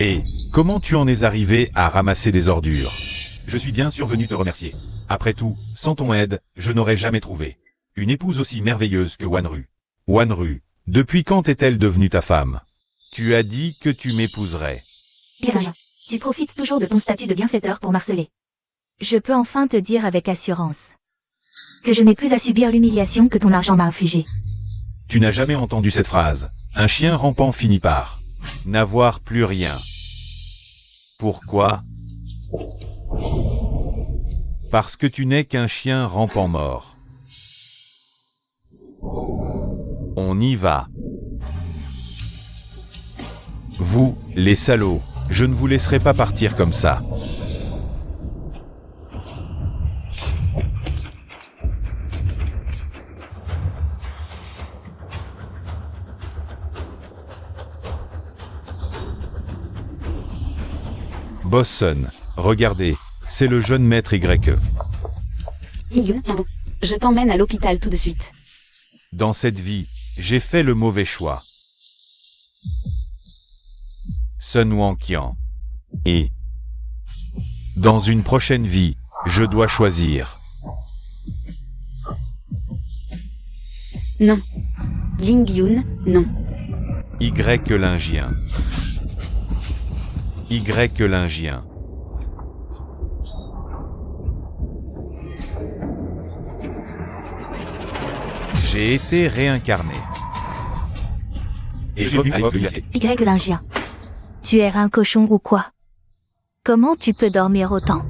Et comment tu en es arrivé à ramasser des ordures? Je suis bien sûr venu te remercier. Après tout, sans ton aide, je n'aurais jamais trouvé une épouse aussi merveilleuse que Wanru. Wanru, depuis quand est-elle devenue ta femme? Tu as dit que tu m'épouserais. Garage, tu profites toujours de ton statut de bienfaiteur pour marceler. Je peux enfin te dire avec assurance que je n'ai plus à subir l'humiliation que ton argent m'a infligée. Tu n'as jamais entendu cette phrase. Un chien rampant finit par n'avoir plus rien. Pourquoi? Parce que tu n'es qu'un chien rampant mort. On y va. Vous, les salauds, je ne vous laisserai pas partir comme ça. Bosson, regardez, c'est le jeune maître YE. Yun, je t'emmène à l'hôpital tout de suite. Dans cette vie, j'ai fait le mauvais choix. Sun Wanqian. Et dans une prochaine vie, je dois choisir. Non. Ling Yun, non. Y-Lingien. Y-Lingien. J'ai été réincarné. Et je vis avec Y-Lingien. Tu es un cochon ou quoi? Comment tu peux dormir autant?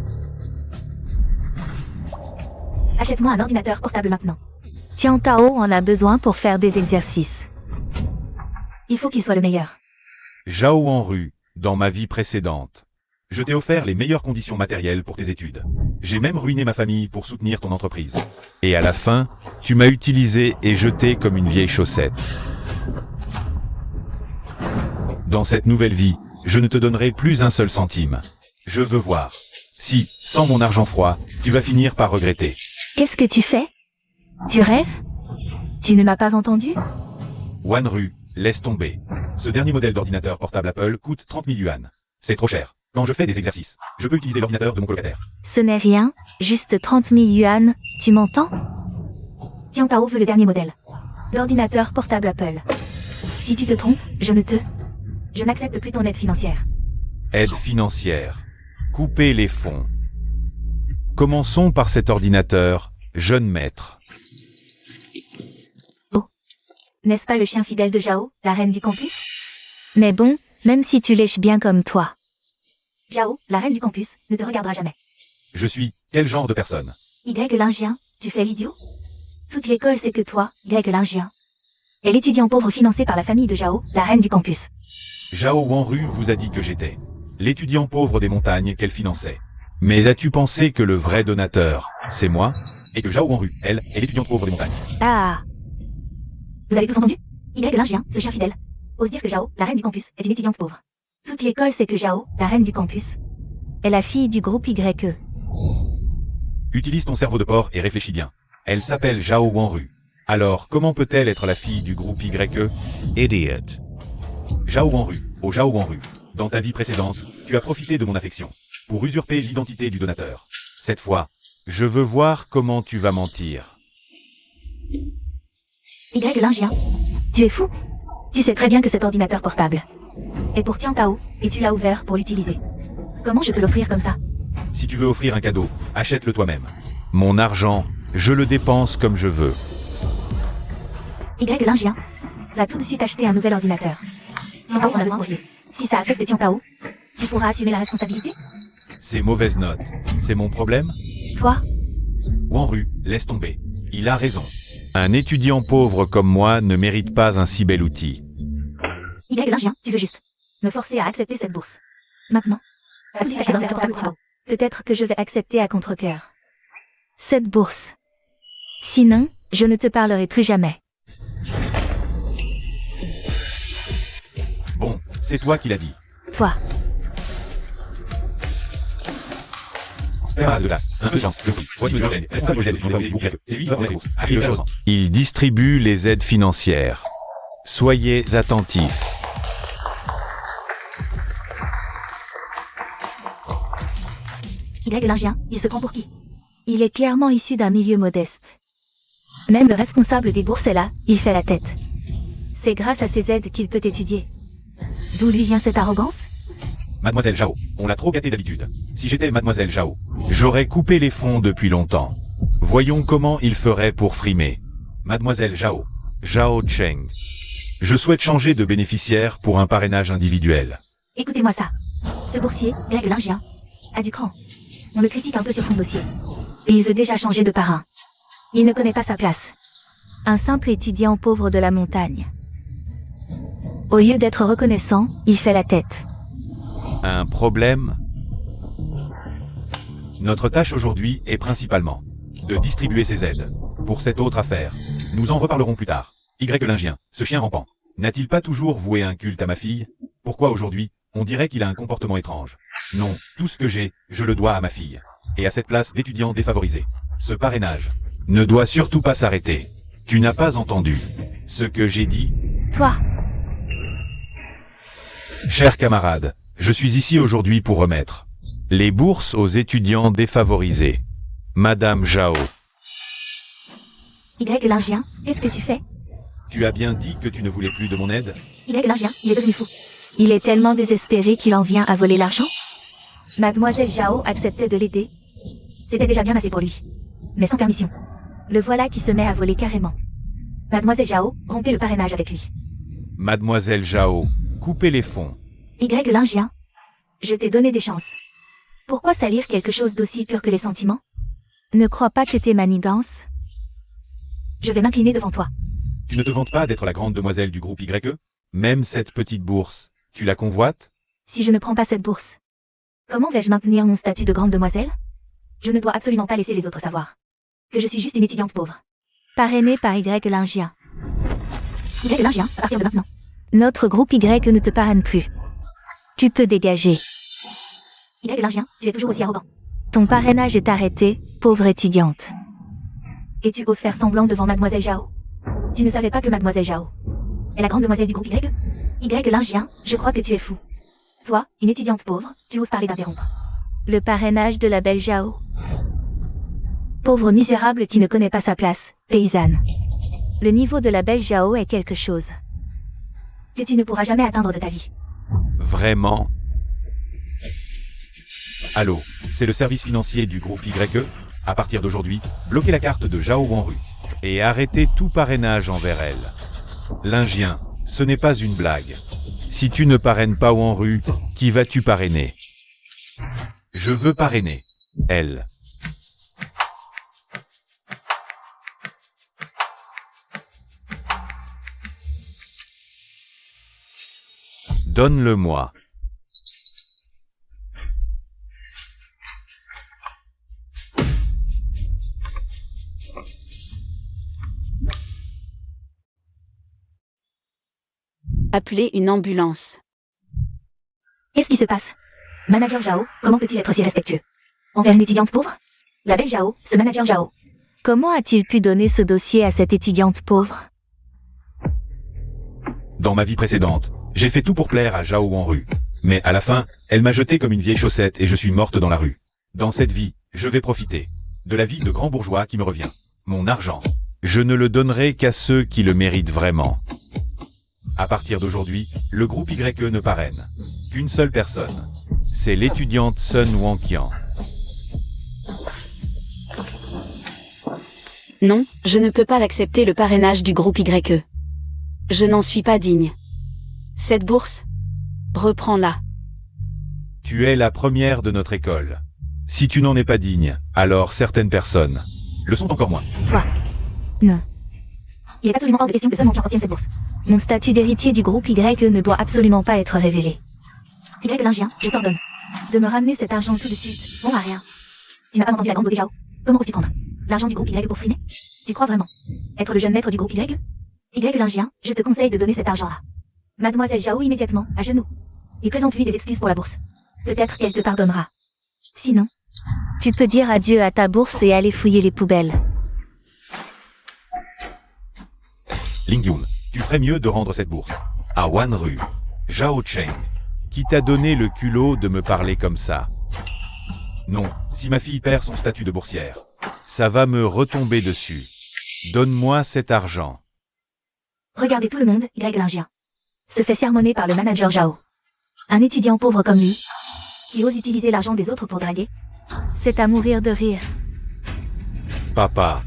Achète-moi un ordinateur portable maintenant. Tian Tao en a besoin pour faire des exercices. Il faut qu'il soit le meilleur. Zhao Wanru, dans ma vie précédente. Je t'ai offert les meilleures conditions matérielles pour tes études. J'ai même ruiné ma famille pour soutenir ton entreprise. Et à la fin, tu m'as utilisé et jeté comme une vieille chaussette. Dans cette nouvelle vie, je ne te donnerai plus un seul centime. Je veux voir si, sans mon argent froid, tu vas finir par regretter. Qu'est-ce que tu fais? Tu rêves? Tu ne m'as pas entendu? Wanru, laisse tomber. Ce dernier modèle d'ordinateur portable Apple coûte 30 000 yuan. C'est trop cher. Quand je fais des exercices, je peux utiliser l'ordinateur de mon colocataire. Ce n'est rien, juste 30 000 yuan, tu m'entends? Tian Tao veut le dernier modèle d'ordinateur portable Apple. Si tu te trompes, je n'accepte plus ton aide financière. Aide financière. Couper les fonds. Commençons par cet ordinateur, jeune maître. Oh. N'est-ce pas le chien fidèle de Zhao, la reine du campus? Mais bon, même si tu lèches bien comme toi. Zhao, la reine du campus, ne te regardera jamais. Je suis quel genre de personne? Y-Lingien, tu fais l'idiot? Toute l'école sait que toi, Y-Lingien, est l'étudiant pauvre financé par la famille de Zhao, la reine du campus. Zhao Wanru vous a dit que j'étais l'étudiant pauvre des montagnes qu'elle finançait. Mais as-tu pensé que le vrai donateur, c'est moi? Et que Zhao Wanru, elle, est l'étudiante pauvre des montagnes? Ah! Vous avez tous entendu? Y-Lingien, ce chien fidèle, ose dire que Zhao, la reine du campus, est une étudiante pauvre. Toute l'école sait que Zhao, la reine du campus, est la fille du groupe YE. Utilise ton cerveau de porc et réfléchis bien. Elle s'appelle Zhao Wanru. Alors, comment peut-elle être la fille du groupe YE? Idiot. Zhao Wanru, oh Zhao Wanru. Dans ta vie précédente, tu as profité de mon affection pour usurper l'identité du donateur. Cette fois, je veux voir comment tu vas mentir. Y-Lingien, tu es fou? Tu sais très bien que cet ordinateur portable est pour Tian Tao, et tu l'as ouvert pour l'utiliser. Comment je peux l'offrir comme ça? Si tu veux offrir un cadeau, achète-le toi-même. Mon argent, je le dépense comme je veux. Y-Lingien, va tout de suite acheter un nouvel ordinateur. Tian Tao en a besoin pour vivre. Si ça affecte Tian Tao, tu pourras assumer la responsabilité? Ces mauvaises notes, c'est mon problème? Toi? Wanru, laisse tomber. Il a raison. Un étudiant pauvre comme moi ne mérite pas un si bel outil. Y-Lingien, tu veux juste me forcer à accepter cette bourse. Maintenant, va tout de suite acheter l'ordinateur portable Tian Tao. Peut-être que je vais accepter à contre-cœur cette bourse. Sinon, je ne te parlerai plus jamais. Bon, c'est toi qui l'as dit. Toi. Il distribue les aides financières. Soyez attentifs. Y l'Indien, il se prend pour qui? Il est clairement issu d'un milieu modeste. Même le responsable des bourses est là, il fait la tête. C'est grâce à ses aides qu'il peut étudier. D'où lui vient cette arrogance? Mademoiselle Zhao, on l'a trop gâté d'habitude. Si j'étais Mademoiselle Zhao, j'aurais coupé les fonds depuis longtemps. Voyons comment il ferait pour frimer. Mademoiselle Zhao, Zhao Cheng. Je souhaite changer de bénéficiaire pour un parrainage individuel. Écoutez-moi ça. Ce boursier, Greg l'Indien, a du cran. On le critique un peu sur son dossier. Et il veut déjà changer de parrain. Il ne connaît pas sa place. Un simple étudiant pauvre de la montagne. Au lieu d'être reconnaissant, il fait la tête. Un problème? Notre tâche aujourd'hui est principalement de distribuer ces aides. Pour cette autre affaire, nous en reparlerons plus tard. Y l'Indien, ce chien rampant, n'a-t-il pas toujours voué un culte à ma fille? Pourquoi aujourd'hui, on dirait qu'il a un comportement étrange? Non, tout ce que j'ai, je le dois à ma fille. Et à cette place d'étudiant défavorisé. Ce parrainage ne doit surtout pas s'arrêter. Tu n'as pas entendu ce que j'ai dit? Toi, Chers camarades, je suis ici aujourd'hui pour remettre les bourses aux étudiants défavorisés. Madame Zhao, Y l'Indien, qu'est-ce que tu fais? tu as bien dit que tu ne voulais plus de mon aide? Y l'Indien, il est devenu fou. Il est tellement désespéré qu'il en vient à voler l'argent. Mademoiselle Zhao acceptait de l'aider. C'était déjà bien assez pour lui. Mais sans permission. Le voilà qui se met à voler carrément. Mademoiselle Zhao rompait le parrainage avec lui. Mademoiselle Zhao, coupez les fonds. Y l'Indien, je t'ai donné des chances. Pourquoi salir quelque chose d'aussi pur que les sentiments? Ne crois pas que tes manigances. Je vais m'incliner devant toi. Tu ne te vantes pas d'être la grande demoiselle du groupe YE? Même cette petite bourse, tu la convoites? Si je ne prends pas cette bourse, comment vais-je maintenir mon statut de grande demoiselle? Je ne dois absolument pas laisser les autres savoir que je suis juste une étudiante pauvre. Parrainée par Y l'Indien. Y l'Indien, à partir de maintenant. Notre groupe Y ne te parraine plus. Tu peux dégager. Y l'Indien, tu es toujours aussi arrogant. Ton parrainage est arrêté, pauvre étudiante. Et tu oses faire semblant devant Mademoiselle Zhao? Tu ne savais pas que Mademoiselle Zhao est la grande demoiselle du groupe Y? Y l'Indien, je crois que tu es fou. Toi, une étudiante pauvre, tu oses parler d'interrompre le parrainage de la belle Zhao. Pauvre misérable qui ne connaît pas sa place, paysanne. Le niveau de la belle Zhao est quelque chose que tu ne pourras jamais atteindre de ta vie. Vraiment? Allô, c'est le service financier du groupe YE? À partir d'aujourd'hui, bloquez la carte de Zhao Wanru et arrêtez tout parrainage envers elle. L'Indien, ce n'est pas une blague. Si tu ne parraines pas Wanru, qui vas-tu parrainer? Je veux parrainer elle. Donne-le-moi. Appelez une ambulance. Qu'est-ce qui se passe? Manager Zhao, comment peut-il être si respectueux envers une étudiante pauvre? La belle Zhao, ce manager Zhao. Comment a-t-il pu donner ce dossier à cette étudiante pauvre? Dans ma vie précédente, j'ai fait tout pour plaire à Zhao Wanru. Mais à la fin, elle m'a jeté comme une vieille chaussette et je suis morte dans la rue. Dans cette vie, je vais profiter de la vie de grand bourgeois qui me revient. Mon argent, je ne le donnerai qu'à ceux qui le méritent vraiment. À partir d'aujourd'hui, le groupe YE ne parraine qu'une seule personne. C'est l'étudiante Sun Wanqian. Non, je ne peux pas accepter le parrainage du groupe YE. Je n'en suis pas digne. Cette bourse, reprends-la. Tu es la première de notre école. Si tu n'en es pas digne, alors certaines personnes le sont encore moins. Toi. Non. Il est absolument hors de question que Sun Wanqian obtienne cette bourse. Mon statut d'héritier du groupe Y ne doit absolument pas être révélé. Y l'Indien, je t'ordonne de me ramener cet argent tout de suite. Bon à rien. Tu n'as pas entendu la grande beauté Zhao? Comment oses-tu prendre l'argent du groupe Y pour frimer? Tu crois vraiment être le jeune maître du groupe Y? Y l'Indien, je te conseille de donner cet argent à Mademoiselle Zhao immédiatement, à genoux. Et présente-lui des excuses pour la bourse. Peut-être qu'elle te pardonnera. Sinon, tu peux dire adieu à ta bourse et aller fouiller les poubelles. Ling Yun, tu ferais mieux de rendre cette bourse à Wanru. Zhao Cheng, qui t'a donné le culot de me parler comme ça? Non, si ma fille perd son statut de boursière, ça va me retomber dessus. Donne-moi cet argent. Regardez tout le monde, Greg Lingien. Se fait sermonner par le manager Zhao. Un étudiant pauvre comme lui, qui ose utiliser l'argent des autres pour draguer. C'est à mourir de rire. Papa,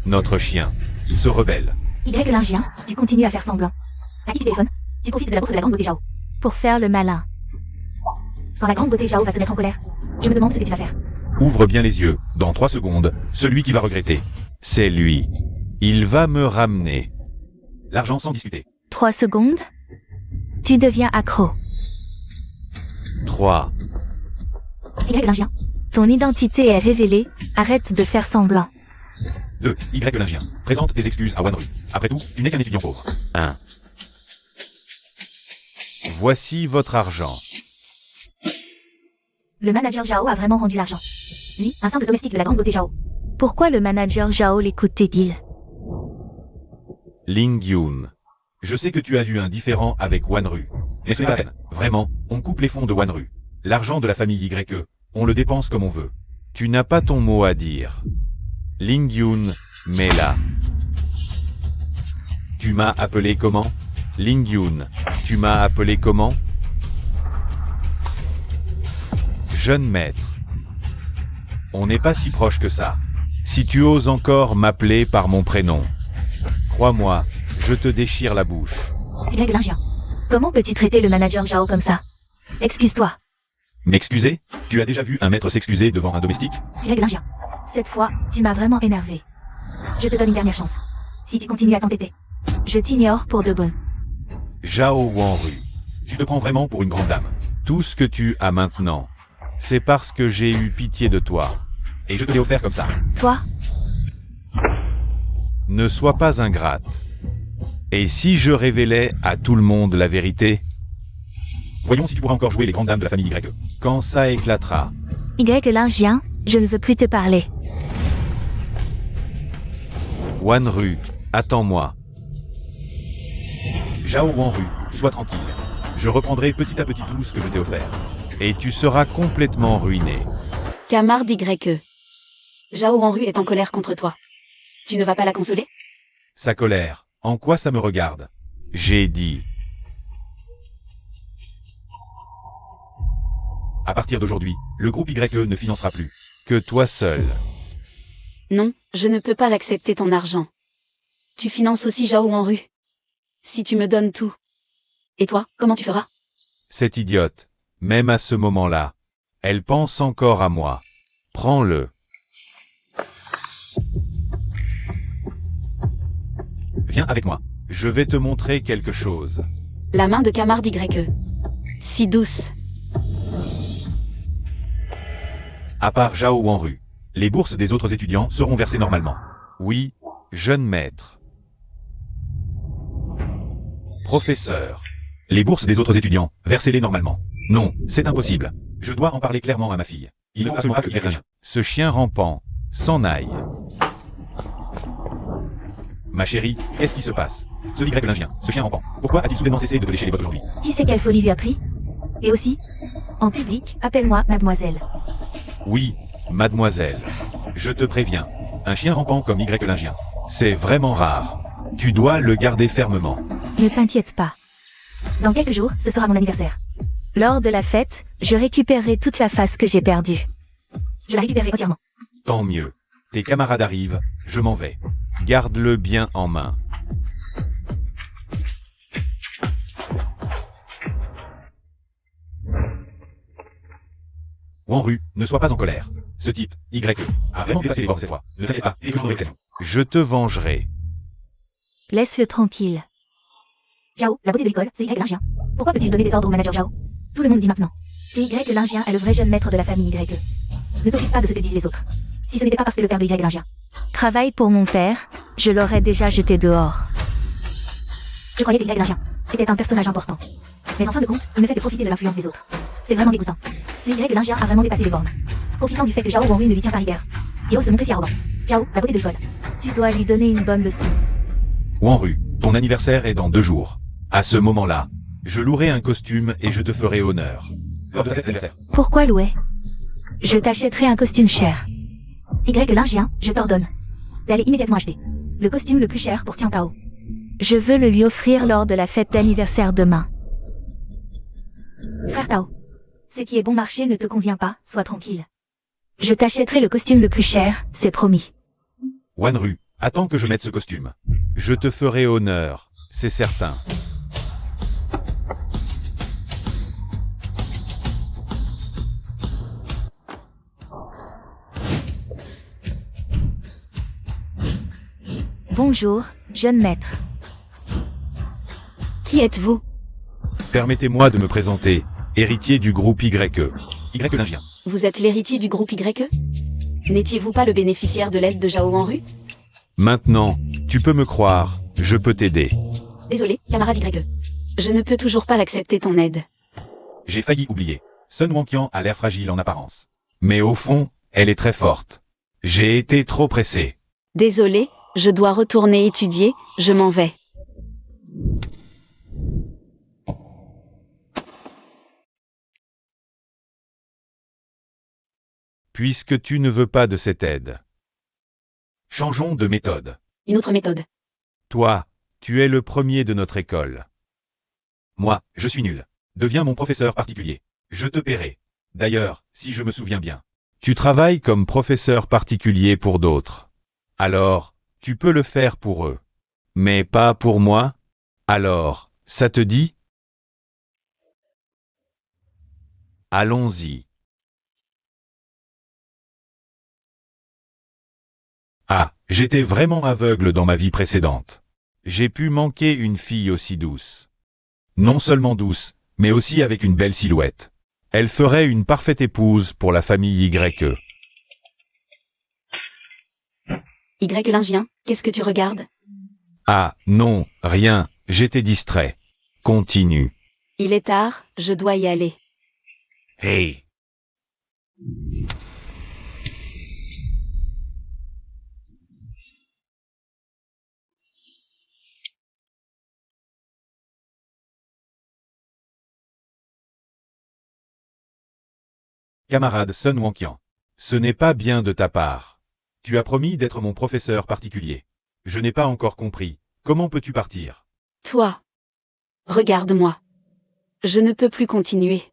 notre chien, se rebelle. Y Lingien, tu continues à faire semblant. À qui tu téléphones? Tu profites de la bourse de la grande beauté Zhao. Pour faire le malin. Quand la grande beauté Zhao va se mettre en colère, je me demande ce que tu vas faire. Ouvre bien les yeux, dans 3 secondes, celui qui va regretter. C'est lui. Il va me ramener. L'argent sans discuter. 3 secondes. Tu deviens accro. 3. Y Lingien. Ton identité est révélée, arrête de faire semblant. 2. Y Lingien. Présente tes excuses à Wanru. Après tout, tu n'es qu'un étudiant pauvre. 1. Voici votre argent. Le manager Zhao a vraiment rendu l'argent. Lui, un simple domestique de la grande beauté Zhao. Pourquoi le manager Zhao l'écoutait-il? Ling Yun. Je sais que tu as eu un différend avec Wanru. Mais ce n'est pas la peine. Vraiment, on coupe les fonds de Wanru. L'argent de la famille YE, on le dépense comme on veut. Tu n'as pas ton mot à dire. Ling Yun, mais là. Tu m'as appelé comment? Ling Yun, tu m'as appelé comment? Jeune maître. On n'est pas si proche que ça. Si tu oses encore m'appeler par mon prénom, crois-moi, je te déchire la bouche. Y Lingien. Comment peux-tu traiter le manager Zhao comme ça? Excuse-toi. M'excuser? Tu as déjà vu un maître s'excuser devant un domestique? Y Lingien. Cette fois, tu m'as vraiment énervé. Je te donne une dernière chance. Si tu continues à t'entêter, je t'ignore pour de bon. Zhao Wanru. Tu te prends vraiment pour une grande dame. Tout ce que tu as maintenant, c'est parce que j'ai eu pitié de toi. Et je te l'ai offert comme ça. Toi? Ne sois pas ingrate. Et si je révélais à tout le monde la vérité? Voyons si tu pourras encore jouer les grandes dames de la famille YE. Quand ça éclatera. Y Lingien, je ne veux plus te parler. Wanru, attends-moi. Zhao Wanru, sois tranquille. Je reprendrai petit à petit tout ce que je t'ai offert. Et tu seras complètement ruiné. Camarade YE. Zhao Wanru est en colère contre toi. Tu ne vas pas la consoler? Sa colère, en quoi ça me regarde? J'ai dit. À partir d'aujourd'hui, le groupe YE ne financera plus que toi seul. Non, je ne peux pas accepter ton argent. Tu finances aussi Zhao Wanru. Si tu me donnes tout. Et toi, comment tu feras? Cette idiote, même à ce moment-là, elle pense encore à moi. Prends-le. Viens avec moi. Je vais te montrer quelque chose. La main de camarade YE. Si douce. À part Zhao Wanru, les bourses des autres étudiants seront versées normalement. Oui, jeune maître. Professeur. Les bourses des autres étudiants, versez-les normalement. Non, c'est impossible. Je dois en parler clairement à ma fille. Il faut absolument que ce chien rampant s'en aille. Ma chérie, qu'est-ce qui se passe? Ce Y lingien, ce chien rampant, pourquoi a-t-il soudainement cessé de te lécher les bottes aujourd'hui? Qui sait quelle folie lui a pris? Et aussi, en public, appelle-moi mademoiselle. Oui, mademoiselle. Je te préviens, un chien rampant comme Y lingien, c'est vraiment rare. Tu dois le garder fermement. Ne t'inquiète pas. Dans quelques jours, ce sera mon anniversaire. Lors de la fête, je récupérerai toute la face que j'ai perdue. Je la récupérerai entièrement. Tant mieux. Tes camarades arrivent, je m'en vais. Garde-le bien en main. Wanru, ne sois pas en colère. Ce type, YE, a vraiment dépassé les bords cette fois. Ne t'inquiète pas, et que j'en aurai l'occasion. Je te vengerai. Laisse-le tranquille. Zhao, la beauté de l'école, c'est Y lingien. Pourquoi peut-il donner des ordres au manager Zhao? Tout le monde dit maintenant. Que Y lingien est le vrai jeune maître de la famille YE. Ne t'occupe pas de ce que disent les autres. Si ce n'était pas parce que le père de Y lingien travaille pour mon père, je l'aurais déjà jeté dehors. Je croyais que Y lingien était un personnage important. Mais en fin de compte, il ne fait que profiter de l'influence des autres. C'est vraiment dégoûtant. Ce Y lingien a vraiment dépassé les bornes. Profitant du fait que Zhao Wanru ne lui tient pas rigueur. Il ose se montrer si arrogant. Zhao, la beauté de l'école. Tu dois lui donner une bonne leçon. Wanru, ton anniversaire est dans 2 jours. À ce moment-là, je louerai un costume et je te ferai honneur. Lors de cet anniversaire. Pourquoi louer? Je t'achèterai un costume cher. Y Lingien, je t'ordonne d'aller immédiatement acheter le costume le plus cher pour Tian Tao. Je veux le lui offrir lors de la fête d'anniversaire demain. Frère Tao, ce qui est bon marché ne te convient pas, sois tranquille. Je t'achèterai le costume le plus cher, c'est promis. Wanru, attends que je mette ce costume. Je te ferai honneur, c'est certain. Bonjour, jeune maître. Qui êtes-vous? Permettez-moi de me présenter, héritier du groupe YE. Lingien. Vous êtes l'héritier du groupe YE? N'étiez-vous pas le bénéficiaire de l'aide de Zhao Wanru? Maintenant, tu peux me croire, je peux t'aider. Désolé, camarade YE. Je ne peux toujours pas accepter ton aide. J'ai failli oublier. Sun Wonqian a l'air fragile en apparence. Mais au fond, elle est très forte. J'ai été trop pressé. Désolé, je dois retourner étudier, je m'en vais. Puisque tu ne veux pas de cette aide. Changeons de méthode. Une autre méthode. Toi, tu es le premier de notre école. Moi, je suis nul. Deviens mon professeur particulier. Je te paierai. D'ailleurs, si je me souviens bien, tu travailles comme professeur particulier pour d'autres. Alors, tu peux le faire pour eux. Mais pas pour moi? Alors, ça te dit? Allons-y. Ah, j'étais vraiment aveugle dans ma vie précédente. J'ai pu manquer une fille aussi douce. Non seulement douce, mais aussi avec une belle silhouette. Elle ferait une parfaite épouse pour la famille YE. Y Lingien, qu'est-ce que tu regardes? Ah, non, rien, j'étais distrait. Continue. Il est tard, je dois y aller. Hey! Camarade Sun Wonqian, ce n'est pas bien de ta part. Tu as promis d'être mon professeur particulier. Je n'ai pas encore compris. Comment peux-tu partir? Toi. Regarde-moi. Je ne peux plus continuer.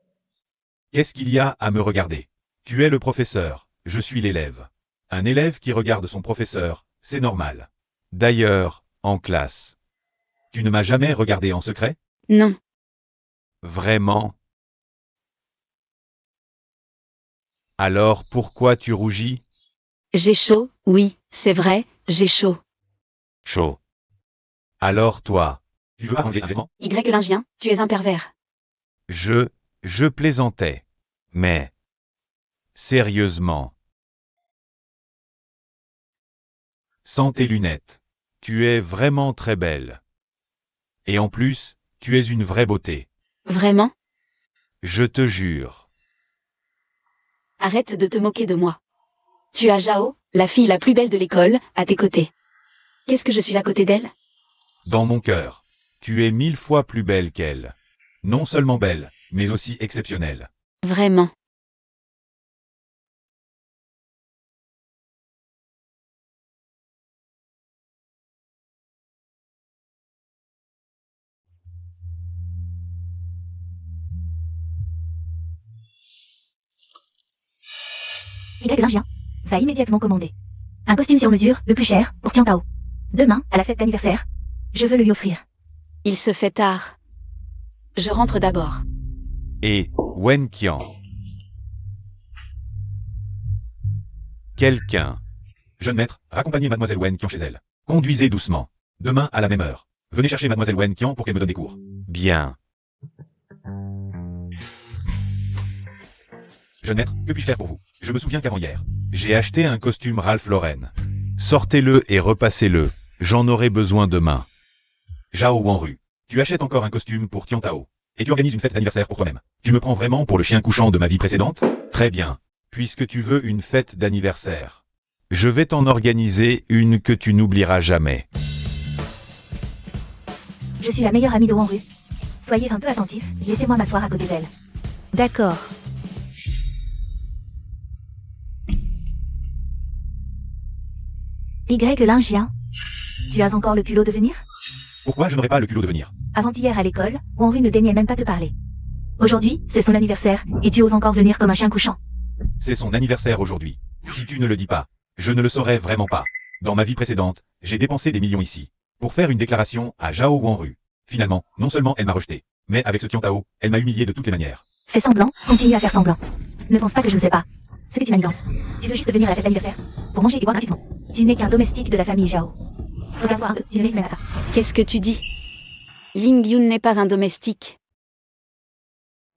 Qu'est-ce qu'il y a à me regarder? Tu es le professeur, je suis l'élève. Un élève qui regarde son professeur, c'est normal. D'ailleurs, en classe. Tu ne m'as jamais regardé en secret? Non. Vraiment? Alors pourquoi tu rougis? J'ai chaud, oui, c'est vrai, j'ai chaud. Chaud. Alors toi, tu veux enlever un vêtement? Y Lingien, tu es un pervers. Je plaisantais. Mais, sérieusement. Sans tes lunettes, tu es vraiment très belle. Et en plus, tu es une vraie beauté. Vraiment? Je te jure. Arrête de te moquer de moi. Tu as Zhao, la fille la plus belle de l'école, à tes côtés. Qu'est-ce que je suis à côté d'elle? Dans mon cœur, tu es 1000 fois plus belle qu'elle. Non seulement belle, mais aussi exceptionnelle. Vraiment. Y Lingien, va immédiatement commander un costume sur mesure, le plus cher, pour Tian Tao. Demain, à la fête d'anniversaire. Je veux le lui offrir. Il se fait tard. Je rentre d'abord. Et Wen Qian. Quelqu'un. Jeune maître, raccompagnez mademoiselle Wen Qian chez elle. Conduisez doucement. Demain à la même heure. Venez chercher mademoiselle Wen Qian pour qu'elle me donne des cours. Bien. Jeune maître, que puis-je faire pour vous? Je me souviens qu'avant hier, j'ai acheté un costume Ralph Lauren. Sortez-le et repassez-le. J'en aurai besoin demain. Zhao Wanru, tu achètes encore un costume pour Tian Tao. Et tu organises une fête d'anniversaire pour toi-même. Tu me prends vraiment pour le chien couchant de ma vie précédente? Très bien. Puisque tu veux une fête d'anniversaire, je vais t'en organiser une que tu n'oublieras jamais. Je suis la meilleure amie de Wanru. Soyez un peu attentifs, laissez-moi m'asseoir à côté d'elle. D'accord. Y lingien. Tu as encore le culot de venir? Pourquoi je n'aurais pas le culot de venir? Avant-hier à l'école, Henri ne daignait même pas te parler. Aujourd'hui, c'est son anniversaire, et tu oses encore venir comme un chien couchant. C'est son anniversaire aujourd'hui. Si tu ne le dis pas, je ne le saurais vraiment pas. Dans ma vie précédente, j'ai dépensé des millions ici, pour faire une déclaration à Zhao Wanru. Finalement, non seulement elle m'a rejeté, mais avec ce Tiantao, elle m'a humilié de toutes les manières. Fais semblant, continue à faire semblant. Ne pense pas que je ne sais pas ce que tu manigances. Tu veux juste venir à la fête d'anniversaire, pour manger et boire gratuitement. Tu n'es qu'un domestique de la famille Zhao. Regarde-toi un peu, tu ne mérites même pas ça. Qu'est-ce que tu dis? Ling Yun n'est pas un domestique.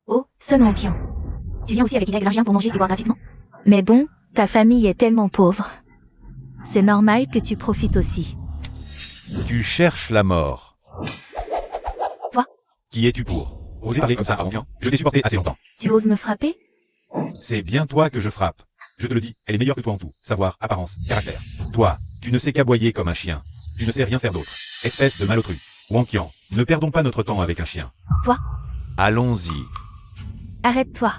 Oh, Sun Wonqian. Tu viens aussi avec Y lingien pour manger et boire gratuitement? Mais bon, ta famille est tellement pauvre. C'est normal que tu profites aussi. Tu cherches la mort. Toi? Qui es-tu pour oser parler comme ça à Wonqian? Je t'ai supporté assez longtemps. Tu oses me frapper? C'est bien toi que je frappe. Je te le dis, elle est meilleure que toi en tout. Savoir, apparence, caractère. Toi, tu ne sais qu'aboyer comme un chien. Tu ne sais rien faire d'autre. Espèce de malotru. Wonqian, ne perdons pas notre temps avec un chien. Toi? Allons-y. Arrête-toi.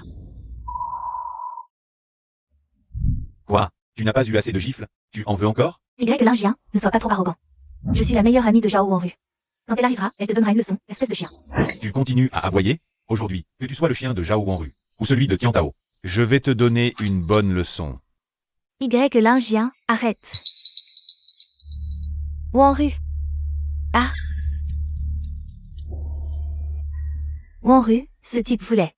Quoi? Tu n'as pas eu assez de gifles? Tu en veux encore? Y lingien, ne sois pas trop arrogant. Je suis la meilleure amie de Zhao Wanru. Quand elle arrivera, elle te donnera une leçon, espèce de chien. Tu continues à aboyer? Aujourd'hui, que tu sois le chien de Zhao Wanru, ou celui de Tiantao, je vais te donner une bonne leçon. Y lingien, arrête. Wanru. Ah. Wanru, ce type voulait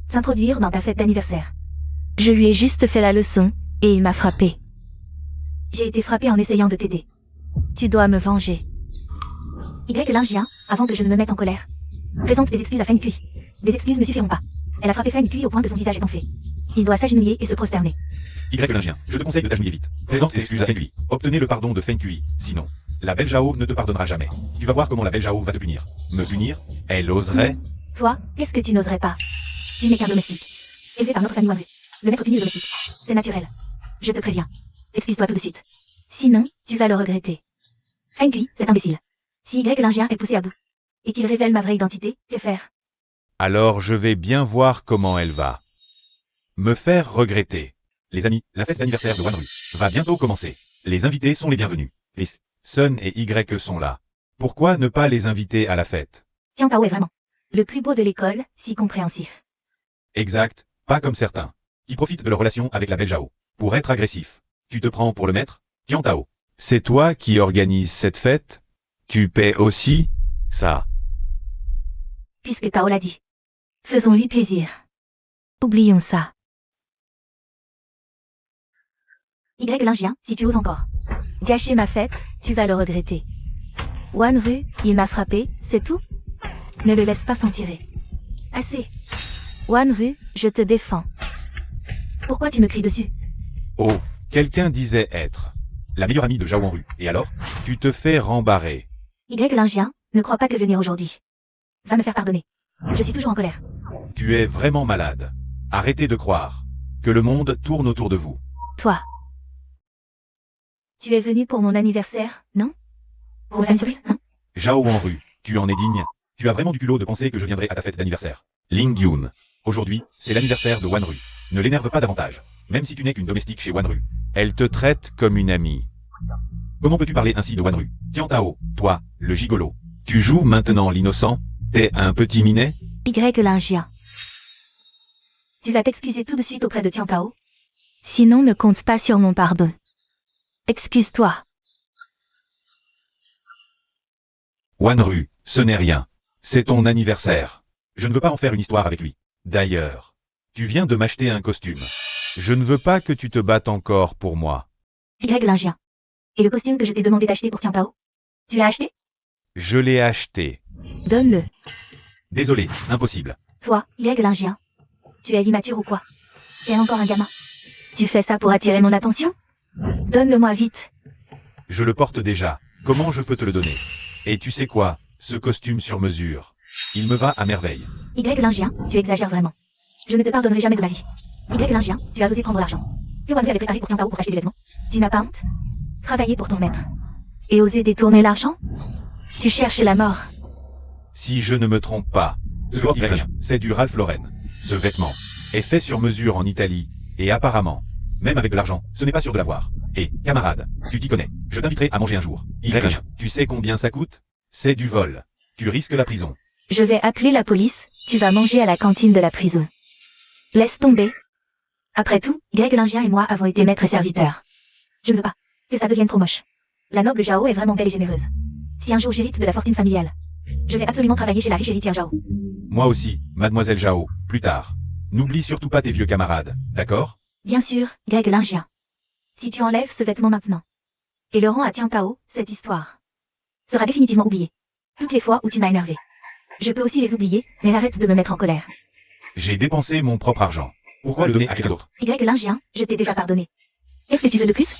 s'introduire dans ta fête d'anniversaire. Je lui ai juste fait la leçon, et il m'a frappé. J'ai été frappé en essayant de t'aider. Tu dois me venger. Y lingien, avant que je ne me mette en colère. Présente tes excuses à Feng Kui. Les excuses ne suffiront pas. Elle a frappé Feng Kui au point que son visage est enflé. Il doit s'agenouiller et se prosterner. Y lingien, je te conseille de t'agenouiller vite. Présente tes excuses à Feng Kui. Obtenez le pardon de Feng Kui, sinon, la belle Zhao ne te pardonnera jamais. Tu vas voir comment la belle Zhao va te punir. Me punir? Elle oserait? Toi, qu'est-ce que tu n'oserais pas? Tu n'es qu'un domestique. Élevé par notre famille Wanru. Le maître puni le domestique. C'est naturel. Je te préviens. Excuse-toi tout de suite. Sinon, tu vas le regretter. Feng Kui, c'est imbécile. Si Y lingien est poussé à bout, et qu'il révèle ma vraie identité, que faire? Alors je vais bien voir comment elle va me faire regretter. Les amis, la fête d'anniversaire de Wanru va bientôt commencer. Les invités sont les bienvenus. Les Sun et Y sont là. Pourquoi ne pas les inviter à la fête? Tiantao est vraiment le plus beau de l'école, si compréhensif. Exact, pas comme certains, qui profitent de leur relation avec la belle Zhao, pour être agressif. Tu te prends pour le maître? Tiantao, c'est toi qui organise cette fête? Tu paies aussi? Ça. Puisque Tao l'a dit. Faisons-lui plaisir. Oublions ça. Y lingien, si tu oses encore gâcher ma fête, tu vas le regretter. Wanru, il m'a frappé, c'est tout? Ne le laisse pas s'en tirer. Assez. Wanru, je te défends. Pourquoi tu me cries dessus? Oh, quelqu'un disait être la meilleure amie de Zhao Wanru, et alors? Tu te fais rembarrer. Y lingien, ne crois pas que venir aujourd'hui va me faire pardonner. Je suis toujours en colère. Tu es vraiment malade. Arrêtez de croire que le monde tourne autour de vous. Toi. Tu es venu pour mon anniversaire, non? Pour me faire une surprise, non? Zhao Wanru, tu en es digne? Tu as vraiment du culot de penser que je viendrai à ta fête d'anniversaire. Ling Yun. Aujourd'hui, c'est l'anniversaire de Wanru. Ne l'énerve pas davantage. Même si tu n'es qu'une domestique chez Wanru. Elle te traite comme une amie. Comment peux-tu parler ainsi de Wanru? Tiantao, toi, le gigolo. Tu joues maintenant l'innocent? T'es un petit minet? Y lingien. Tu vas t'excuser tout de suite auprès de Tiantao? Sinon ne compte pas sur mon pardon. Excuse-toi. Wanru, ce n'est rien. C'est ton anniversaire. Je ne veux pas en faire une histoire avec lui. D'ailleurs, tu viens de m'acheter un costume. Je ne veux pas que tu te battes encore pour moi. Y lingien. Et le costume que je t'ai demandé d'acheter pour Tiantao? Tu l'as acheté? Je l'ai acheté. Donne-le. Désolé, impossible. Toi, Y lingien. Tu es immature ou quoi? Et encore un gamin. Tu fais ça pour attirer mon attention? Donne-le-moi vite. Je le porte déjà. Comment je peux te le donner? Et tu sais quoi? Ce costume sur mesure. Il me va à merveille. Y lingien, tu exagères vraiment. Je ne te pardonnerai jamais de ma vie. Y lingien, tu as osé prendre l'argent que Wanru avait préparé pour Tiantao pour acheter des vêtements. Tu n'as pas honte? Travailler pour ton maître. Et oser détourner l'argent? Tu cherches la mort. Si je ne me trompe pas, c'est du Ralph Lauren. Ce vêtement est fait sur mesure en Italie, et apparemment, Même avec de l'argent, ce n'est pas sûr de l'avoir. Et, camarade, tu t'y connais. Je t'inviterai à manger un jour. Tu sais combien ça coûte? C'est du vol. Tu risques la prison. Je vais appeler la police, tu vas manger à la cantine de la prison. Laisse tomber. Après tout, Greg l'Indien et moi avons été maîtres et serviteurs. Je ne veux pas que ça devienne trop moche. La noble Zhao est vraiment belle et généreuse. Si un jour j'hérite de la fortune familiale, je vais absolument travailler chez la riche héritière Zhao. Moi aussi, mademoiselle Zhao, plus tard. N'oublie surtout pas tes vieux camarades, d'accord? Bien sûr, Greg l'Indien. Si tu enlèves ce vêtement maintenant, et le rends à Tian Tao, cette histoire sera définitivement oubliée. Toutes les fois où tu m'as énervé. Je peux aussi les oublier, mais arrête de me mettre en colère. J'ai dépensé mon propre argent. Pourquoi le donner à quelqu'un d'autre? Greg l'Indien, je t'ai déjà pardonné. Qu'est-ce que tu veux de plus?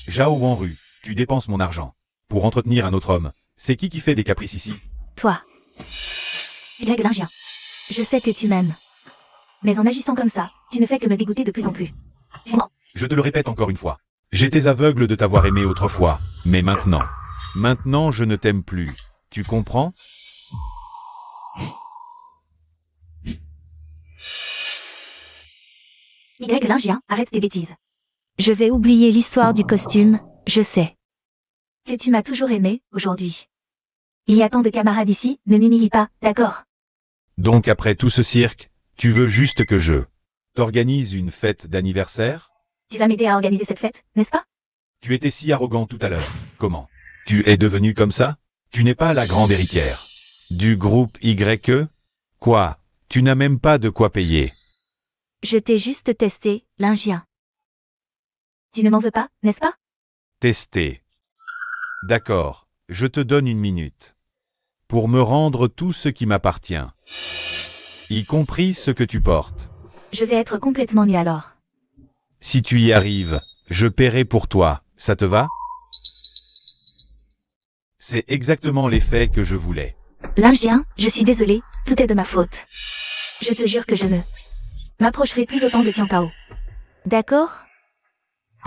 Zhao Wanru, tu dépenses mon argent. Pour entretenir un autre homme. C'est qui fait des caprices ici? Toi. Greg l'Indien. Je sais que tu m'aimes. Mais en agissant comme ça, tu ne fais que me dégoûter de plus en plus. Je te le répète encore une fois. J'étais aveugle de t'avoir aimé autrefois, mais maintenant. Maintenant je ne t'aime plus. Tu comprends? Greg l'Indien, arrête tes bêtises. Je vais oublier l'histoire du costume, je sais. Que tu m'as toujours aimé, aujourd'hui. Il y a tant de camarades ici, ne m'humilie pas, d'accord? Donc après tout ce cirque, tu veux juste que je t'organise une fête d'anniversaire? Tu vas m'aider à organiser cette fête, n'est-ce pas? Tu étais si arrogant tout à l'heure. Comment? Tu es devenu comme ça? Tu n'es pas la grande héritière du groupe YE? Quoi? Tu n'as même pas de quoi payer. Je t'ai juste testé, l'Indien. Tu ne m'en veux pas, n'est-ce pas? Tester. D'accord, je te donne une minute. Pour me rendre tout ce qui m'appartient. Y compris ce que tu portes. Je vais être complètement nue alors. Si tu y arrives, je paierai pour toi, ça te va? C'est exactement l'effet que je voulais. L'Indien, je suis désolé, tout est de ma faute. Je te jure que je ne m'approcherai plus autant de Tian Tao. D'accord?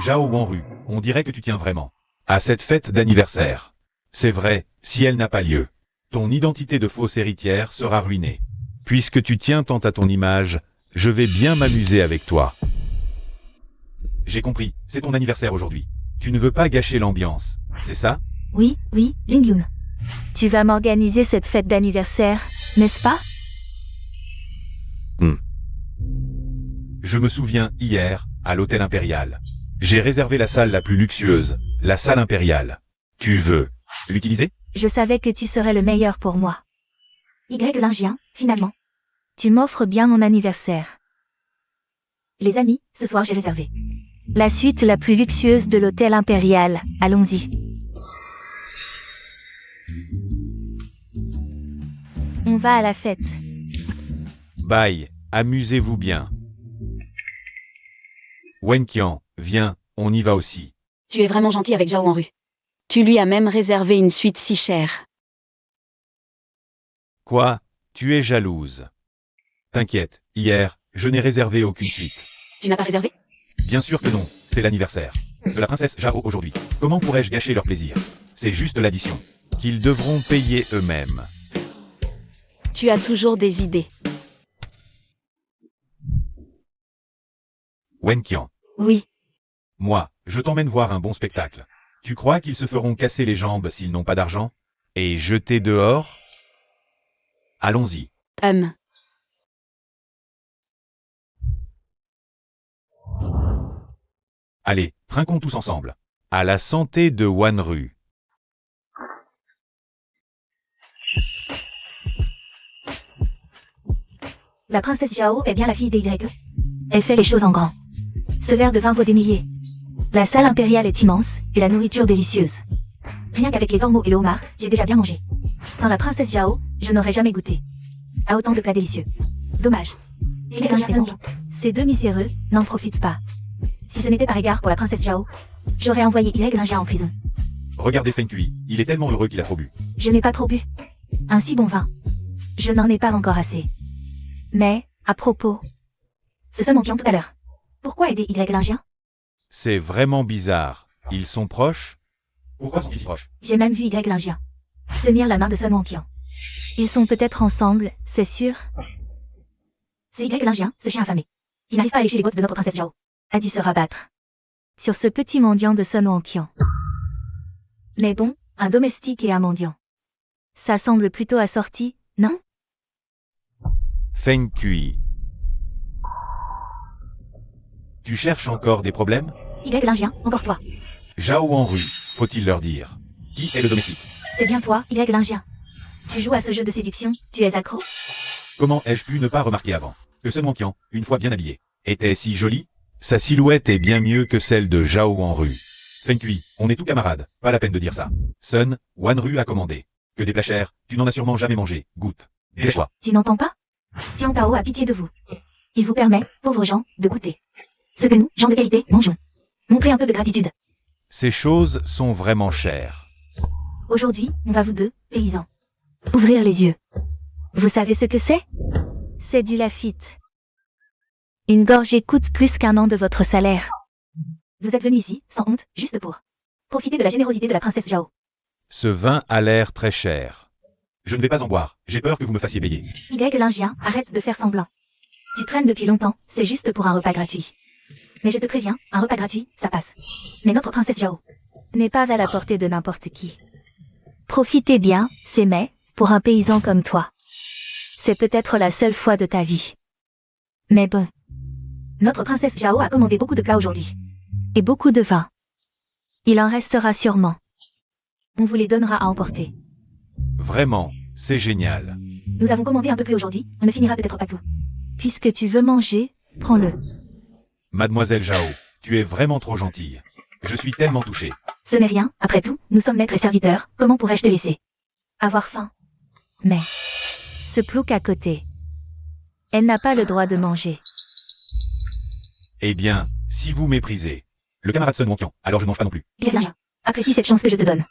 Zhao Wanru, on dirait que tu tiens vraiment à cette fête d'anniversaire. C'est vrai, si elle n'a pas lieu, ton identité de fausse héritière sera ruinée. Puisque tu tiens tant à ton image, je vais bien m'amuser avec toi. J'ai compris, c'est ton anniversaire aujourd'hui. Tu ne veux pas gâcher l'ambiance, c'est ça? Oui, Ling Yun. Tu vas m'organiser cette fête d'anniversaire, n'est-ce pas? Je me souviens, hier, à l'hôtel impérial. J'ai réservé la salle la plus luxueuse, la salle impériale. Tu veux l'utiliser? Je savais que tu serais le meilleur pour moi. l'Indien, finalement. Tu m'offres bien mon anniversaire. Les amis, ce soir j'ai réservé la suite la plus luxueuse de l'hôtel impérial, allons-y. On va à la fête. Bye, amusez-vous bien. Wenqian, viens, on y va aussi. Tu es vraiment gentil avec Zhao Wanru. Tu lui as même réservé une suite si chère. Quoi? Tu es jalouse. T'inquiète, hier, je n'ai réservé aucune suite. Tu n'as pas réservé? Bien sûr que non, c'est l'anniversaire de la princesse Zhao aujourd'hui. Comment pourrais-je gâcher leur plaisir? C'est juste l'addition qu'ils devront payer eux-mêmes. Tu as toujours des idées. Wenqian. Oui. Moi, je t'emmène voir un bon spectacle. Tu crois qu'ils se feront casser les jambes s'ils n'ont pas d'argent? Et jeter dehors? Allons-y. Allez, trinquons tous ensemble. À la santé de Wanru. La princesse Zhao est bien la fille des Grecs. Elle fait les choses en grand. Ce verre de vin vaut des milliers. La salle impériale est immense, et la nourriture délicieuse. Rien qu'avec les ormeaux et le homard, j'ai déjà bien mangé. Sans la princesse Zhao, je n'aurais jamais goûté à autant de plats délicieux. Dommage. Ces deux miséreux n'en profitent pas. Si ce n'était par égard pour la princesse Zhao, j'aurais envoyé Linja en prison. Regardez Feng Kui, il est tellement heureux qu'il a trop bu. Je n'ai pas trop bu. Un si bon vin. Je n'en ai pas encore assez. Mais, à propos, ce se manquant tout à l'heure. Pourquoi aider Lingien? C'est vraiment bizarre. Ils sont proches? Pourquoi sont-ils si proches? J'ai même vu Lingien tenir la main de Sun Wonqian. Ils sont peut-être ensemble, c'est sûr. Ce Lingien, ce chien affamé, il n'arrive pas à lécher les bottes de notre princesse Zhao, a dû se rabattre. sur ce petit mendiant de Sun Wonqian. Mais bon, un domestique et un mendiant. Ça semble plutôt assorti, non? Feng Kui. Tu cherches encore des problèmes? Y Lingien, encore toi. Zhao Wanru, faut-il leur dire. Qui est le domestique? C'est bien toi, Y Lingien. Tu joues à ce jeu de séduction, tu es accro? Comment ai-je pu ne pas remarquer avant que Sun Wonqian, une fois bien habillé, était si joli? Sa silhouette est bien mieux que celle de Zhao Wanru. Feng Kui, on est tous camarades, pas la peine de dire ça. Sun Wanru a commandé. Que des plats chers, tu n'en as sûrement jamais mangé, goûte. Dépêche-toi. Tu n'entends pas? Tian Tao a pitié de vous. Il vous permet, pauvres gens, de goûter. Ce que nous, gens de qualité, mangeons. Montrez un peu de gratitude. Ces choses sont vraiment chères. Aujourd'hui, on va vous deux, paysans, ouvrir les yeux. Vous savez ce que c'est? C'est du lafite. Une gorgée coûte plus qu'1 an de votre salaire. Vous êtes venu ici, sans honte, juste pour profiter de la générosité de la princesse Zhao. Ce vin a l'air très cher. Je ne vais pas en boire, j'ai peur que vous me fassiez payer. Y Lingien, arrête de faire semblant. Tu traînes depuis longtemps, c'est juste pour un repas gratuit. Mais je te préviens, un repas gratuit, ça passe. Mais notre princesse Zhao n'est pas à la portée de n'importe qui. Profitez bien, c'est mais, pour un paysan comme toi. C'est peut-être la seule fois de ta vie. Mais bon. Notre princesse Zhao a commandé beaucoup de plats aujourd'hui. Et beaucoup de vin. Il en restera sûrement. On vous les donnera à emporter. Vraiment, c'est génial. Nous avons commandé un peu plus aujourd'hui, on ne finira peut-être pas tout. Puisque tu veux manger, prends-le. Mademoiselle Zhao, tu es vraiment trop gentille. Je suis tellement touché. Ce n'est rien, après tout, nous sommes maîtres et serviteurs, comment pourrais-je te laisser avoir faim? Mais, ce plouc à côté, elle n'a pas le droit de manger. Eh bien, si vous méprisez le camarade Sun Wonqian, alors je ne mange pas non plus. Apprécie cette chance que je te donne.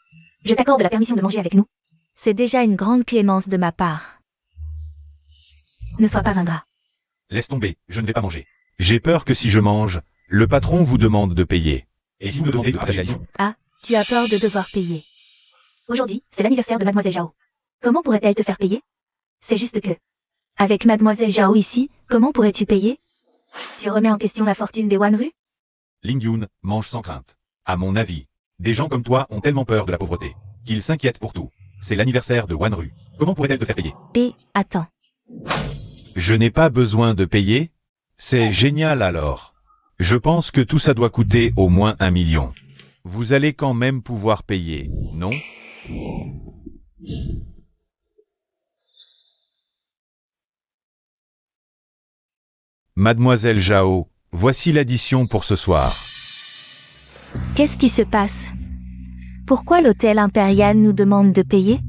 Je t'accorde la permission de manger avec nous. C'est déjà une grande clémence de ma part. Ne sois pas ingrat. Laisse tomber, je ne vais pas manger. J'ai peur que si je mange, le patron vous demande de payer. Et si vous me demandez de partager l'addition? Ah, tu as peur de devoir payer. Aujourd'hui, c'est l'anniversaire de Mademoiselle Zhao. Comment pourrait-elle te faire payer? C'est juste que, avec Mademoiselle Zhao ici, comment pourrais-tu payer? Tu remets en question la fortune des Wanru? Ling Yun mange sans crainte. À mon avis, des gens comme toi ont tellement peur de la pauvreté qu'ils s'inquiètent pour tout. C'est l'anniversaire de Wanru. Comment pourrait-elle te faire payer? Et, attends. Je n'ai pas besoin de payer? C'est génial alors. Je pense que tout ça doit coûter au moins 1 million. Vous allez quand même pouvoir payer, non? Mademoiselle Zhao, voici l'addition pour ce soir. Qu'est-ce qui se passe? Pourquoi l'hôtel impérial nous demande de payer?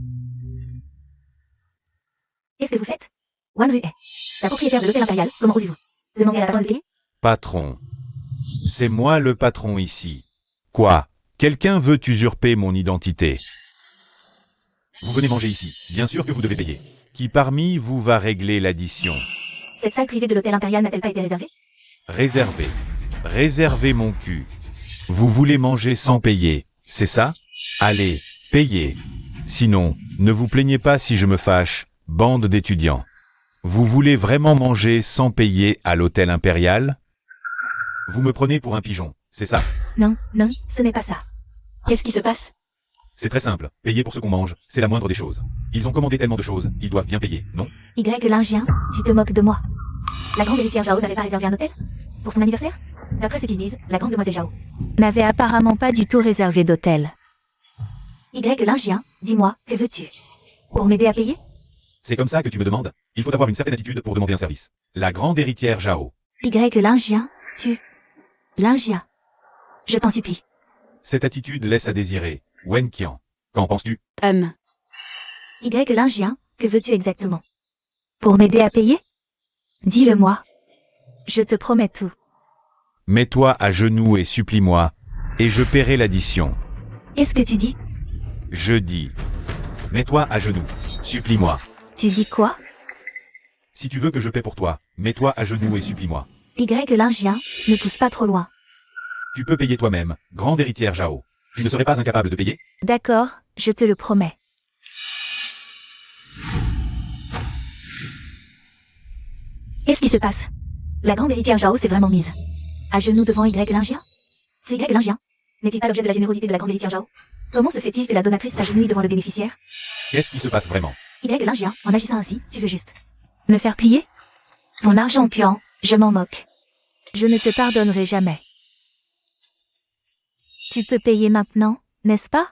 Qu'est-ce que vous faites? Wanru est la propriétaire de l'hôtel impérial, comment osez-vous demander à la patronne de payer? Patron. C'est moi le patron ici. Quoi? Quelqu'un veut usurper mon identité. Vous venez manger ici, bien sûr que vous devez payer. Qui parmi vous va régler l'addition? Cette salle privée de l'hôtel impérial n'a-t-elle pas été réservée? Réservez. Réservez mon cul. Vous voulez manger sans payer, c'est ça? Allez, payez. Sinon, ne vous plaignez pas si je me fâche, bande d'étudiants. Vous voulez vraiment manger sans payer à l'hôtel impérial? Vous me prenez pour un pigeon, c'est ça? Non, non, ce n'est pas ça. Qu'est-ce qui se passe? C'est très simple, payer pour ce qu'on mange, c'est la moindre des choses. Ils ont commandé tellement de choses, ils doivent bien payer, non? Y Lingien, tu te moques de moi. La grande héritière Zhao n'avait pas réservé un hôtel? Pour son anniversaire? D'après ce qu'ils disent, la grande demoiselle Zhao n'avait apparemment pas du tout réservé d'hôtel. Y Lingien, dis-moi, que veux-tu? Pour m'aider à payer? C'est comme ça que tu me demandes? Il faut avoir une certaine attitude pour demander un service. La grande héritière Zhao. Y Lingien, Lingien. Je t'en supplie. Cette attitude laisse à désirer. Wen Qian. Qu'en penses-tu? Y Lingien, que veux-tu exactement? Pour m'aider à payer? Dis-le-moi. Je te promets tout. Mets-toi à genoux et supplie-moi, et je paierai l'addition. Qu'est-ce que tu dis? Je dis. Mets-toi à genoux, supplie-moi. Tu dis quoi? Si tu veux que je paie pour toi, mets-toi à genoux et supplie-moi. Y Lingien, ne pousse pas trop loin. Tu peux payer toi-même, grande héritière Zhao. Tu ne serais pas incapable de payer? D'accord, je te le promets. Qu'est-ce qui se passe? La grande héritière Zhao s'est vraiment mise à genoux devant Y Lingien? Ce Y lingien n'est-il pas l'objet de la générosité de la grande héritière Zhao? Comment se fait-il que la donatrice s'agenouille devant le bénéficiaire? Qu'est-ce qui se passe vraiment? Y lingien, en agissant ainsi, tu veux juste me faire plier? Ton argent puant, je m'en moque. Je ne te pardonnerai jamais. Tu peux payer maintenant, n'est-ce pas?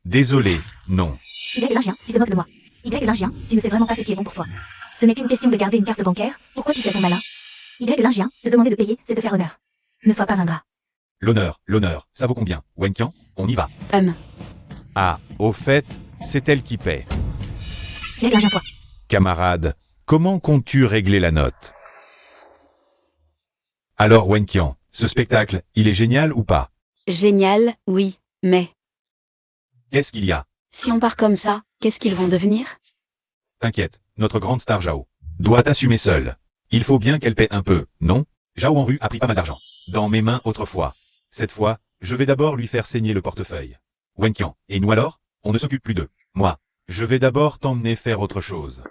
Désolé, non. Y lingien, tu te moques de moi. Y lingien, tu ne sais vraiment pas ce qui est bon pour toi. Ce n'est qu'une question de garder une carte bancaire, pourquoi tu fais ton malin? Y lingien, te demander de payer, c'est te faire honneur. Ne sois pas ingrat. L'honneur, ça vaut combien? Wenqian, on y va. Ah, au fait, c'est elle qui paie. Y lingien toi. Camarade, comment comptes-tu régler la note? Alors Wenqian, ce spectacle, il est génial ou pas? Génial, oui, mais Qu'est-ce qu'il y a? si on part comme ça, qu'est-ce qu'ils vont devenir? T'inquiète, notre grande star Zhao doit assumer seule. Il faut bien qu'elle paie un peu, non? Zhao Wenru a pris pas mal d'argent dans mes mains autrefois. Cette fois, je vais d'abord lui faire saigner le portefeuille. Wenqian, et nous alors? On ne s'occupe plus d'eux. Moi, je vais d'abord t'emmener faire autre chose.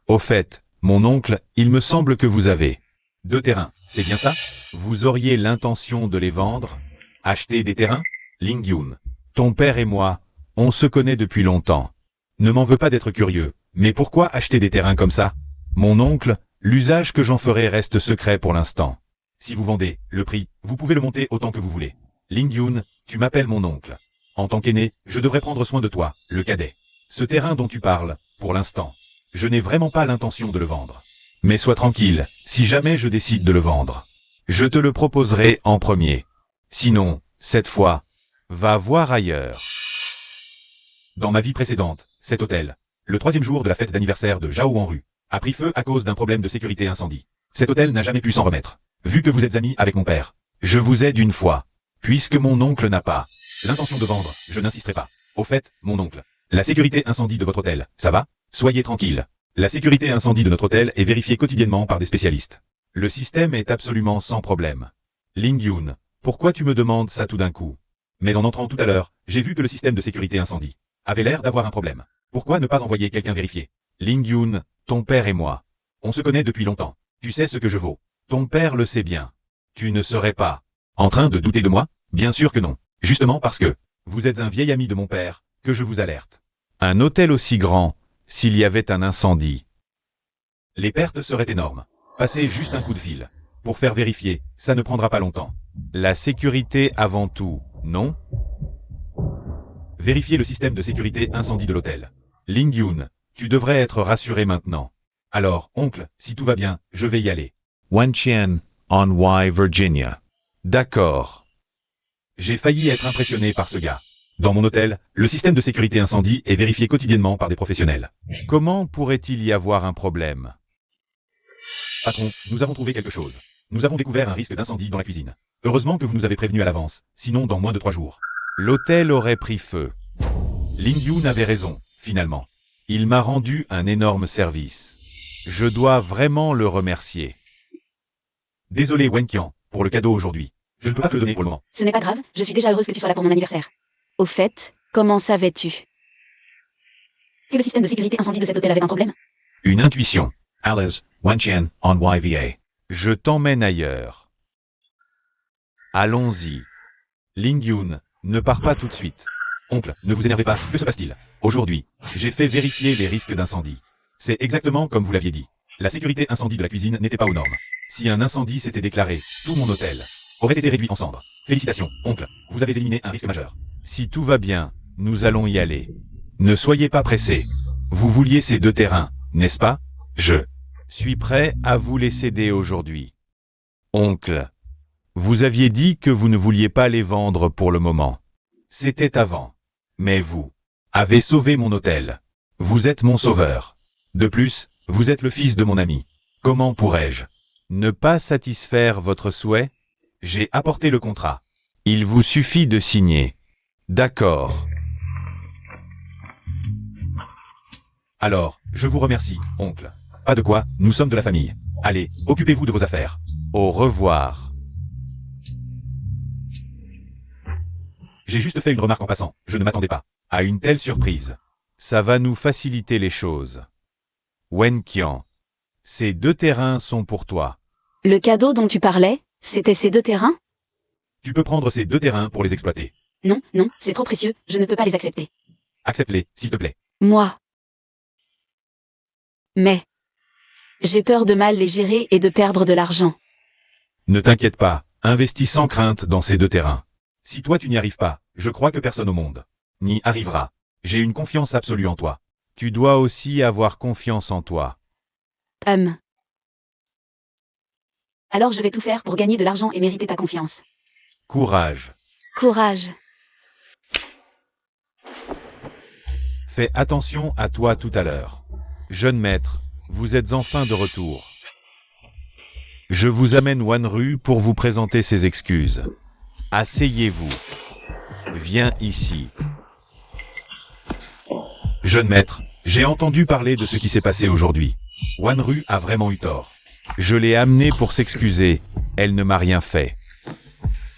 Au fait, mon oncle, il me semble que vous avez 2 terrains, c'est bien ça? Vous auriez l'intention de les vendre? Acheter des terrains? Lingyun, ton père et moi, on se connaît depuis longtemps. Ne m'en veux pas d'être curieux, mais pourquoi acheter des terrains comme ça? Mon oncle, l'usage que j'en ferai reste secret pour l'instant. Si vous vendez, le prix, vous pouvez le monter autant que vous voulez. Lingyun, tu m'appelles mon oncle. En tant qu'aîné, je devrais prendre soin de toi, le cadet. Ce terrain dont tu parles, pour l'instant, je n'ai vraiment pas l'intention de le vendre. Mais sois tranquille, si jamais je décide de le vendre, je te le proposerai en premier. Sinon, cette fois, va voir ailleurs. Dans ma vie précédente, cet hôtel, le 3e jour de la fête d'anniversaire de Zhao Wenru, a pris feu à cause d'un problème de sécurité incendie. Cet hôtel n'a jamais pu s'en remettre. Vu que vous êtes amis avec mon père, je vous aide une fois. Puisque mon oncle n'a pas l'intention de vendre, je n'insisterai pas. Au fait, mon oncle, la sécurité incendie de votre hôtel, ça va? Soyez tranquille. La sécurité incendie de notre hôtel est vérifiée quotidiennement par des spécialistes. Le système est absolument sans problème. Lingyun, pourquoi tu me demandes ça tout d'un coup? Mais en entrant tout à l'heure, j'ai vu que le système de sécurité incendie avait l'air d'avoir un problème. Pourquoi ne pas envoyer quelqu'un vérifier? Lingyun, ton père et moi, on se connaît depuis longtemps. Tu sais ce que je vaux. Ton père le sait bien. Tu ne serais pas en train de douter de moi? Bien sûr que non. Justement parce que vous êtes un vieil ami de mon père, que je vous alerte. Un hôtel aussi grand, s'il y avait un incendie, les pertes seraient énormes. Passez juste un coup de fil. Pour faire vérifier, ça ne prendra pas longtemps. La sécurité avant tout, non? Vérifiez le système de sécurité incendie de l'hôtel. Lingyun, tu devrais être rassuré maintenant. Alors, oncle, si tout va bien, je vais y aller. Wenqian, on Y, Virginia. D'accord. J'ai failli être impressionné par ce gars. Dans mon hôtel, le système de sécurité incendie est vérifié quotidiennement par des professionnels. Comment pourrait-il y avoir un problème? Patron, nous avons trouvé quelque chose. Nous avons découvert un risque d'incendie dans la cuisine. Heureusement que vous nous avez prévenus à l'avance, sinon dans moins de 3 jours. L'hôtel aurait pris feu. Lingyun avait raison, finalement. Il m'a rendu un énorme service. Je dois vraiment le remercier. Désolé Wenqian, pour le cadeau aujourd'hui. Je ne peux pas te le donner pour le moment. Ce n'est pas grave, je suis déjà heureuse que tu sois là pour mon anniversaire. Au fait, comment savais-tu que le système de sécurité incendie de cet hôtel avait un problème? Une intuition. Alice, Wenqian, on YVA. Je t'emmène ailleurs. Allons-y. Lingyun, ne pars pas tout de suite. Oncle, ne vous énervez pas, que se passe-t-il? Aujourd'hui, j'ai fait vérifier les risques d'incendie. C'est exactement comme vous l'aviez dit. La sécurité incendie de la cuisine n'était pas aux normes. Si un incendie s'était déclaré, tout mon hôtel aurait été réduit en cendres. Félicitations, oncle, vous avez éliminé un risque majeur. Si tout va bien, nous allons y aller. Ne soyez pas pressés. Vous vouliez ces 2 terrains, n'est-ce pas? Je suis prêt à vous les céder aujourd'hui. Oncle, vous aviez dit que vous ne vouliez pas les vendre pour le moment. C'était avant. Mais vous avez sauvé mon hôtel. Vous êtes mon sauveur. De plus, vous êtes le fils de mon ami. Comment pourrais-je ne pas satisfaire votre souhait? J'ai apporté le contrat. Il vous suffit de signer. D'accord. Alors, je vous remercie, oncle. Pas de quoi, nous sommes de la famille. Allez, occupez-vous de vos affaires. Au revoir. J'ai juste fait une remarque en passant, je ne m'attendais pas à une telle surprise. Ça va nous faciliter les choses. Wenqian, ces 2 terrains sont pour toi. Le cadeau dont tu parlais, c'était ces 2 terrains? Tu peux prendre ces 2 terrains pour les exploiter. Non, non, c'est trop précieux, je ne peux pas les accepter. Accepte-les, s'il te plaît. Moi. Mais. J'ai peur de mal les gérer et de perdre de l'argent. Ne t'inquiète pas, investis sans crainte dans ces 2 terrains. Si toi tu n'y arrives pas, je crois que personne au monde n'y arrivera. J'ai une confiance absolue en toi. Tu dois aussi avoir confiance en toi. Alors je vais tout faire pour gagner de l'argent et mériter ta confiance. Courage. Courage. Fais attention à toi tout à l'heure. Jeune maître, vous êtes enfin de retour. Je vous amène Wanru pour vous présenter ses excuses. Asseyez-vous. Viens ici. Jeune maître, j'ai entendu parler de ce qui s'est passé aujourd'hui. Wanru a vraiment eu tort. Je l'ai amenée pour s'excuser. Elle ne m'a rien fait.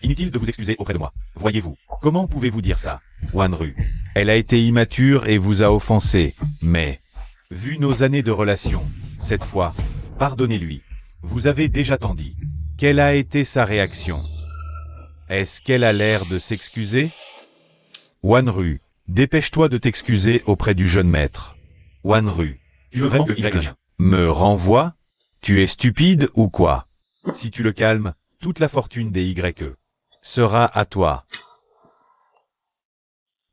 Inutile de vous excuser auprès de moi. Voyez-vous, comment pouvez-vous dire ça, Wanru? Elle a été immature et vous a offensé, mais, vu nos années de relation, cette fois, pardonnez-lui. Vous avez déjà tant dit. Quelle a été sa réaction? Est-ce qu'elle a l'air de s'excuser? Wanru, dépêche-toi de t'excuser auprès du jeune maître. Wanru, tu veux vraiment que Y me renvoie? Tu es stupide ou quoi? Si tu le calmes, toute la fortune des YE sera à toi.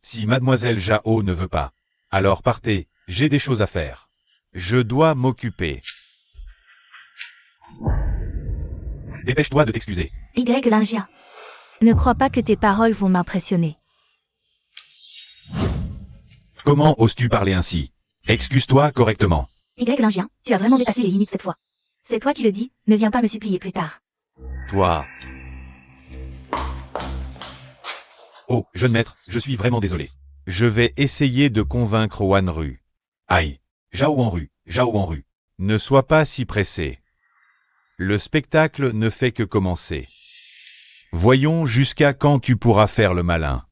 Si mademoiselle Jao ne veut pas, alors partez, j'ai des choses à faire. Je dois m'occuper. Dépêche-toi de t'excuser. Y Lingia. Ne crois pas que tes paroles vont m'impressionner. Comment oses-tu parler ainsi? Excuse-toi correctement. Y Lingien, tu as vraiment dépassé les limites cette fois. C'est toi qui le dis, ne viens pas me supplier plus tard. Toi. Oh, jeune maître, je suis vraiment désolé. Je vais essayer de convaincre Wanru. Aïe. Jao Wanru. Ne sois pas si pressé. Le spectacle ne fait que commencer. Voyons jusqu'à quand tu pourras faire le malin.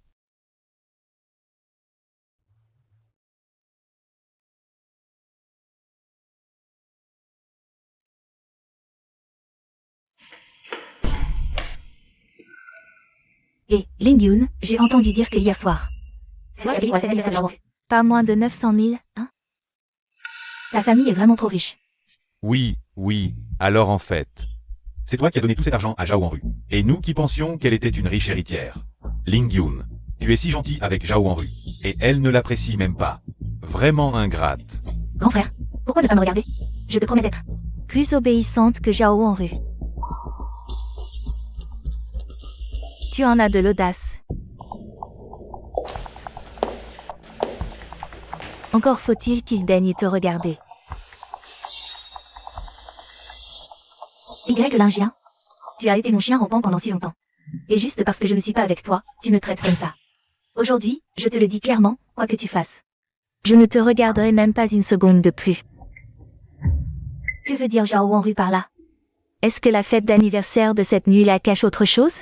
Et, Lingyun, j'ai entendu dire que hier soir. C'est toi qui as payé pour la fête d'anniversaire de Jao. Pas moins de 900 000, hein? Ta famille est vraiment trop riche. Oui, alors en fait. C'est toi qui as donné tout cet argent à Jao Wanru. Et nous qui pensions qu'elle était une riche héritière. Lingyun, tu es si gentil avec Jao Wanru. Et elle ne l'apprécie même pas. Vraiment ingrate. Grand frère, pourquoi ne pas me regarder? Je te promets d'être plus obéissante que Jao Wanru. Tu en as de l'audace. Encore faut-il qu'il daigne te regarder. Y Lingien, tu as été mon chien rampant pendant si longtemps. Et juste parce que je ne suis pas avec toi, tu me traites comme ça. Aujourd'hui, je te le dis clairement, quoi que tu fasses. Je ne te regarderai même pas une seconde de plus. Que veut dire Jao Wanru par là? Est-ce que la fête d'anniversaire de cette nuit-là cache autre chose?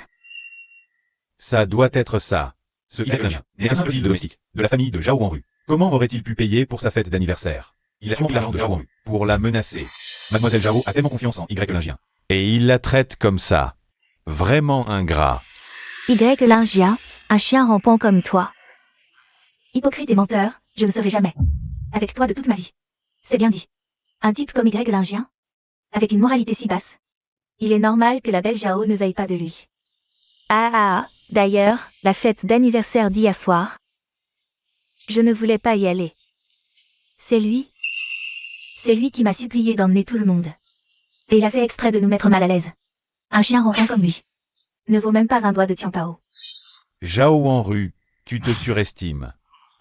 Ça doit être ça. Ce Y n'est un simple fil domestique, de la famille de Jao Wanru. Comment aurait-il pu payer pour sa fête d'anniversaire? Il a sûrement pris l'argent de Jao Wanru pour la menacer. Mademoiselle Jao a tellement confiance en Y Lingien. Et il la traite comme ça. Vraiment ingrat. Y Lingia, un chien rampant comme toi. Hypocrite et menteur, je ne serai jamais avec toi de toute ma vie. C'est bien dit. Un type comme Y Lingien, avec une moralité si basse. Il est normal que la belle Jao ne veille pas de lui. D'ailleurs, la fête d'anniversaire d'hier soir. Je ne voulais pas y aller. C'est lui qui m'a supplié d'emmener tout le monde. Et il a fait exprès de nous mettre mal à l'aise. Un chien rampant comme lui ne vaut même pas un doigt de Tiantao. Jao Wanru, tu te surestimes.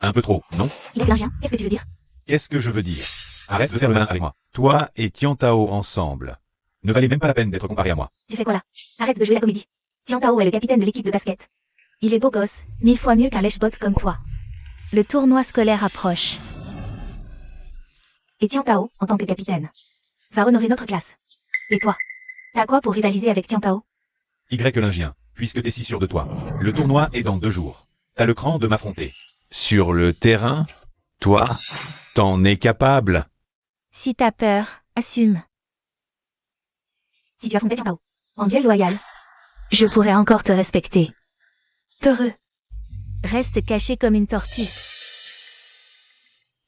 Un peu trop, non? Y Lingien, qu'est-ce que tu veux dire? Qu'est-ce que je veux dire? Arrête de faire le malin avec moi. Toi et Tiantao ensemble. Ne valez même pas la peine d'être comparé à moi. Tu fais quoi là? Arrête de jouer la comédie. Tiantao est le capitaine de l'équipe de basket. Il est beau gosse, 1000 fois mieux qu'un lèche-bot comme toi. Le tournoi scolaire approche. Et Tiantao, en tant que capitaine, va honorer notre classe. Et toi? T'as quoi pour rivaliser avec Tiantao? Y Lingien, puisque t'es si sûr de toi. Le tournoi est dans 2 jours. T'as le cran de m'affronter. Sur le terrain? Toi? T'en es capable? Si t'as peur, assume. Si tu affrontais Tiantao, en duel loyal, je pourrais encore te respecter. Peureux. Reste caché comme une tortue.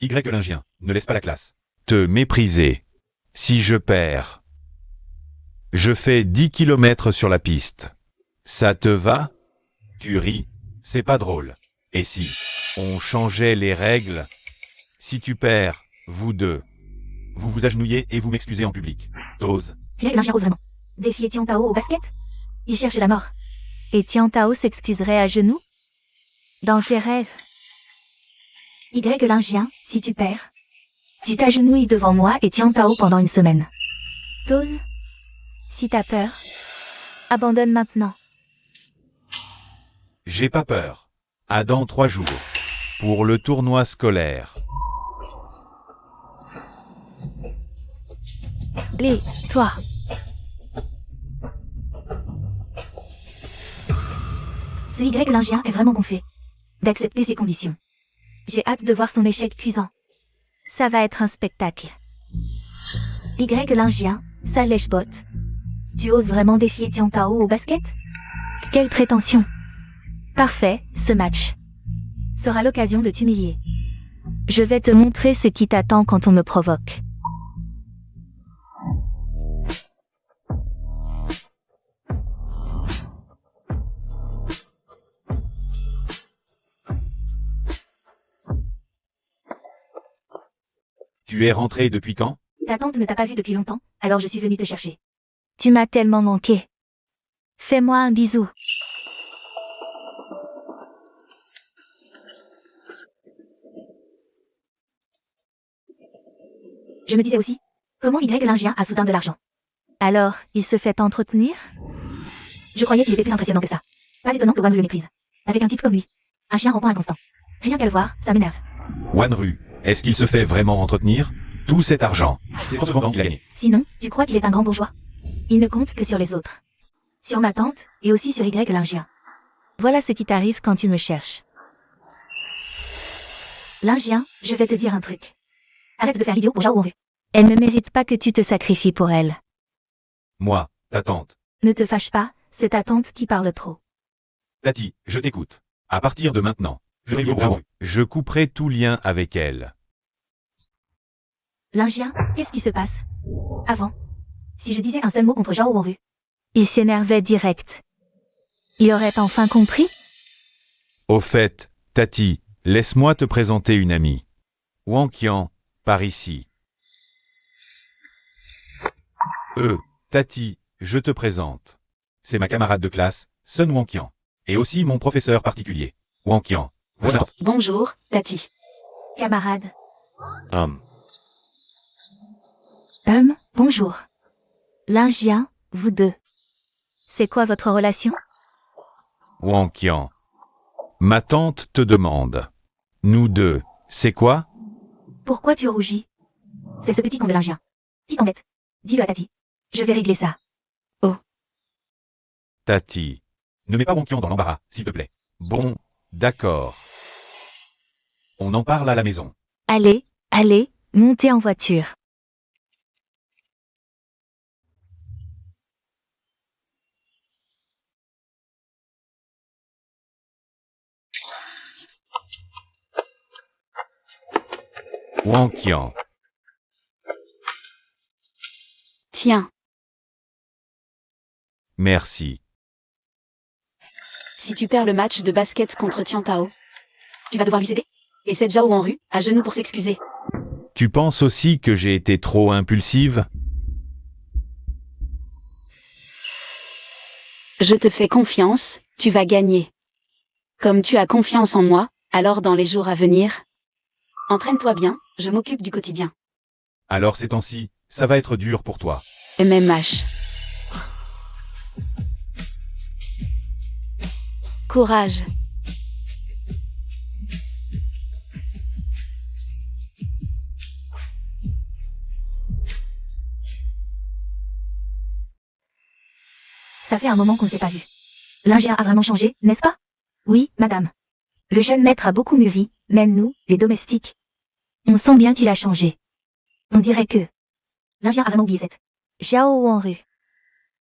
Y Lingien, ne laisse pas la classe. Te mépriser. Si je perds. Je fais 10 km sur la piste. Ça te va? Tu ris. C'est pas drôle. Et si on changeait les règles? Si tu perds, vous deux, vous vous agenouillez et vous m'excusez en public. T'oses? Y Lingien ose vraiment. Défier Tian Tao au basket? Il cherche la mort. Et Tian Tao s'excuserait à genoux? Dans tes rêves. Y Lingien, si tu perds, tu t'agenouilles devant moi et Tian Tao pendant une semaine. T'oses? Si t'as peur, abandonne maintenant. J'ai pas peur. À dans 3 jours. Pour le tournoi scolaire. Allez, toi. Ce Y Lingien est vraiment gonflé d'accepter ces conditions. J'ai hâte de voir son échec cuisant. Ça va être un spectacle. Y Lingien, sale lèche-botte. Tu oses vraiment défier Tian Tao au basket? Quelle prétention! Parfait, ce match sera l'occasion de t'humilier. Je vais te montrer ce qui t'attend quand on me provoque. Tu es rentré depuis quand? Ta tante ne t'a pas vu depuis longtemps, alors je suis venue te chercher. Tu m'as tellement manqué. Fais-moi un bisou. Je me disais aussi, comment Y Lingien a soudain de l'argent? Alors, il se fait entretenir? Je croyais qu'il était plus impressionnant que ça. Pas étonnant que Wanru le méprise. Avec un type comme lui. Un chien rampant inconstant. Rien qu'à le voir, ça m'énerve. Wanru, est-ce qu'il se fait vraiment entretenir? Tout cet argent, c'est pour ce qu'il a gagné. Sinon, tu crois qu'il est un grand bourgeois? Il ne compte que sur les autres. Sur ma tante, et aussi sur Y Lingien. Voilà ce qui t'arrive quand tu me cherches. Lingien, je vais te dire un truc. Arrête de faire l'idiot pour Zhao Wanru. Elle ne mérite pas que tu te sacrifies pour elle. Moi, ta tante. Ne te fâche pas, c'est ta tante qui parle trop. Tati, je t'écoute. À partir de maintenant, je couperai tout lien avec elle. Lingien, qu'est-ce qui se passe? Avant, si je disais un seul mot contre Zhao Wanru, il s'énervait direct. Il aurait enfin compris? Au fait, Tati, laisse-moi te présenter une amie. Wang Qian, par ici. Tati, je te présente. C'est ma camarade de classe, Sun Wang Qian. Et aussi mon professeur particulier. Wang Qian. Voilà. Bonjour, Tati. Camarade. Bonjour. Lingien, vous deux. C'est quoi votre relation? Wang Qian. Ma tante te demande. Nous deux, c'est quoi? Pourquoi tu rougis? C'est ce petit con de Lingien. Qui t'embête? Dis-le à Tati. Je vais régler ça. Tati. Ne mets pas Wang Qian dans l'embarras, s'il te plaît. Bon, d'accord. On en parle à la maison. Allez, montez en voiture. Wang Qian. Tiens, Merci. si tu perds le match de basket contre Tian Tao, tu vas devoir lui céder. Et c'est Zhao Wanru, à genoux pour s'excuser. Tu penses aussi que j'ai été trop impulsive? Je te fais confiance, tu vas gagner. Comme tu as confiance en moi, alors dans les jours à venir, entraîne-toi bien, je m'occupe du quotidien. Alors ces temps-ci, ça va être dur pour toi. MMH. Courage. Ça fait un moment qu'on ne s'est pas vu. Lingien a vraiment changé, n'est-ce pas? Oui, madame. Le jeune maître a beaucoup mûri, même nous, les domestiques. On sent bien qu'il a changé. On dirait que Lingien a vraiment oublié cette Zhao Wanru.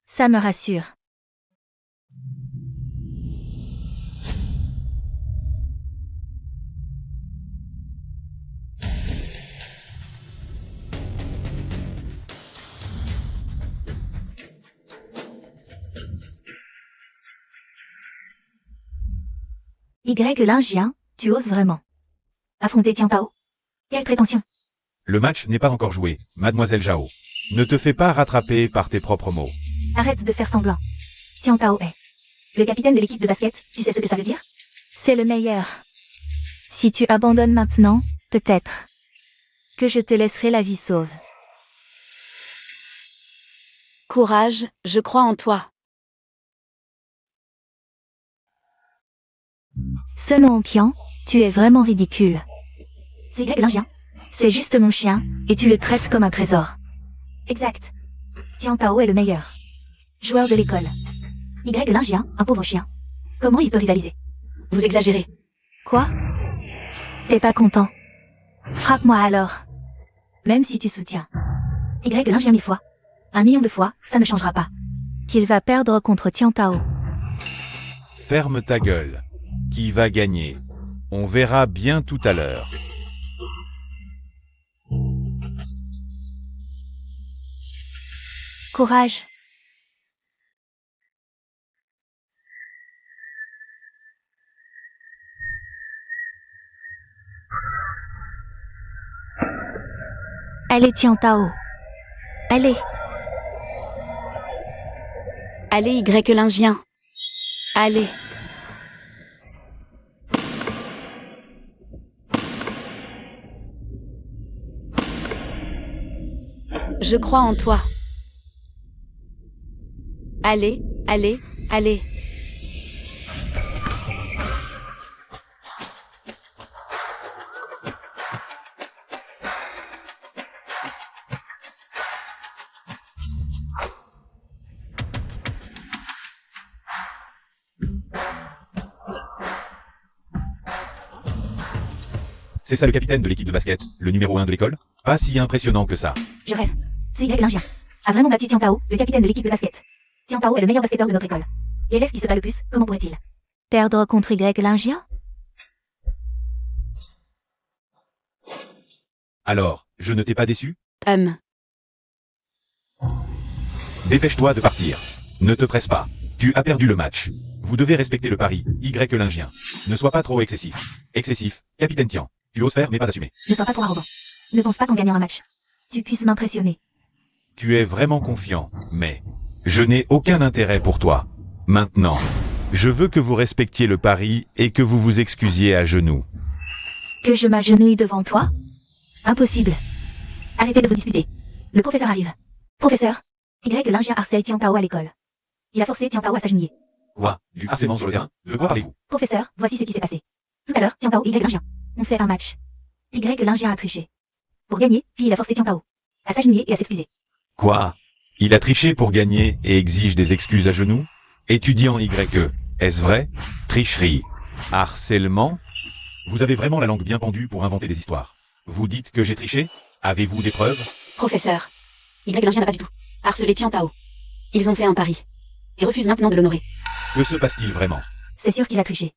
Ça me rassure. Y Lingien, tu oses vraiment affronter Tian Tao? Quelle prétention? Le match n'est pas encore joué, mademoiselle Zhao. Ne te fais pas rattraper par tes propres mots. Arrête de faire semblant. Tian Tao est le capitaine de l'équipe de basket, tu sais ce que ça veut dire? C'est le meilleur. Si tu abandonnes maintenant, peut-être que je te laisserai la vie sauve. Courage, je crois en toi. Selon Qian, tu es vraiment ridicule. C'est Y Lingien. C'est juste mon chien, et tu le traites comme un trésor. Exact. Tian Tao est le meilleur joueur de l'école. Y Lingien, un pauvre chien. Comment il peut rivaliser? Vous exagérez. Quoi? T'es pas content? Frappe-moi alors. Même si tu soutiens Y Lingien 1000 fois. 1 million de fois, ça ne changera pas. Qu'il va perdre contre Tian Tao. Ferme ta gueule. Qui va gagner? On verra bien tout à l'heure. Courage. Allez Tian Tao. Allez. Allez Y Lingien. Allez. Je crois en toi. Allez, allez, allez. C'est ça le capitaine de l'équipe de basket, le numéro 1 de l'école? Pas si impressionnant que ça. Je rêve. Ce Y Lingien a vraiment battu Tian Tao, le capitaine de l'équipe de basket. Tian Tao est le meilleur basketteur de notre école. L'élève qui se bat le plus, comment pourrait-il perdre contre Y Lingien? Alors, je ne t'ai pas déçu? Dépêche-toi de partir. Ne te presse pas. Tu as perdu le match. Vous devez respecter le pari, Y Lingien. Ne sois pas trop excessif. Excessif, capitaine Tian. Tu oses faire mais pas assumer. Ne sois pas trop arrogant. Ne pense pas qu'en gagnant un match, tu puisses m'impressionner. Tu es vraiment confiant, mais je n'ai aucun intérêt pour toi. Maintenant, je veux que vous respectiez le pari et que vous vous excusiez à genoux. Que je m'agenouille devant toi? Impossible. Arrêtez de vous disputer. Le professeur arrive. Professeur, Y Lingien harcèle Tian Tao à l'école. Il a forcé Tian Tao à s'agenouiller. Quoi? Du harcèlement sur le terrain? De quoi parlez-vous? Professeur, voici ce qui s'est passé. Tout à l'heure, Tian Tao et Y Lingien ont fait un match. Y Lingien a triché. Pour gagner, puis il a forcé Tian Tao à s'agenouiller et à s'excuser. Quoi? Il a triché pour gagner et exige des excuses à genoux? Étudiant YE, est-ce vrai? Tricherie. Harcèlement? Vous avez vraiment la langue bien pendue pour inventer des histoires. Vous dites que j'ai triché? Avez-vous des preuves? Professeur. Y Lingien n'a pas du tout harcelé Tian Tao. Ils ont fait un pari. Et refusent maintenant de l'honorer. Que se passe-t-il vraiment? C'est sûr qu'il a triché.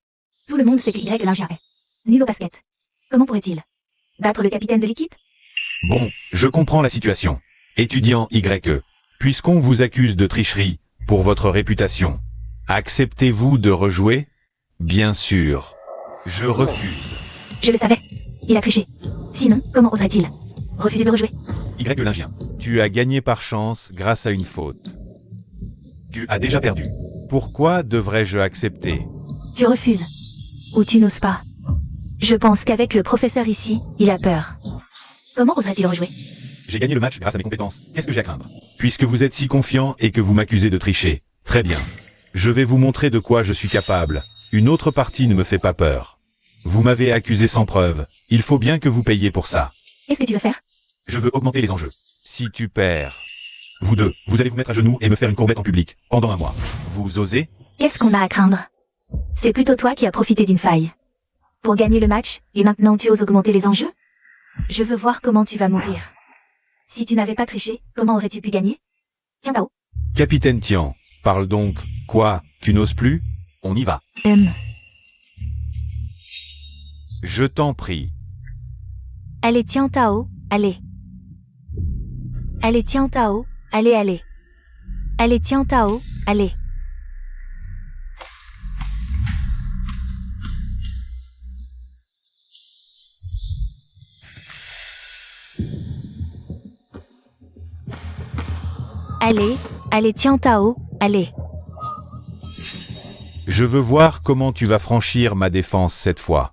Tout le monde sait que Y Lingien est nul au basket. Comment pourrait-il battre le capitaine de l'équipe? Bon, je comprends la situation. Étudiant YE, puisqu'on vous accuse de tricherie pour votre réputation, acceptez-vous de rejouer? Bien sûr. Je refuse. Je le savais. Il a triché. Sinon, comment oserait-il refuser de rejouer? Y Lingien, tu as gagné par chance grâce à une faute. Tu as déjà perdu. Pourquoi devrais-je accepter? Tu refuses. Ou tu n'oses pas. Je pense qu'avec le professeur ici, il a peur. Comment oserait-il rejouer? J'ai gagné le match grâce à mes compétences. Qu'est-ce que j'ai à craindre? Puisque vous êtes si confiant et que vous m'accusez de tricher. Très bien. Je vais vous montrer de quoi je suis capable. Une autre partie ne me fait pas peur. Vous m'avez accusé sans preuve. Il faut bien que vous payiez pour ça. Qu'est-ce que tu veux faire? Je veux augmenter les enjeux. Si tu perds, vous deux, vous allez vous mettre à genoux et me faire une courbette en public, pendant un mois. Vous osez? Qu'est-ce qu'on a à craindre? C'est plutôt toi qui as profité d'une faille pour gagner le match, et maintenant tu oses augmenter les enjeux? Je veux voir comment tu vas mourir. Si tu n'avais pas triché, comment aurais-tu pu gagner? Tian Tao. Capitaine Tian, parle donc. Quoi? Tu n'oses plus? On y va. Je t'en prie. Allez Tian Tao, allez. Allez Tian Tao, allez allez. Allez Tian Tao, allez. Allez, allez Tian Tao, allez. Je veux voir comment tu vas franchir ma défense cette fois.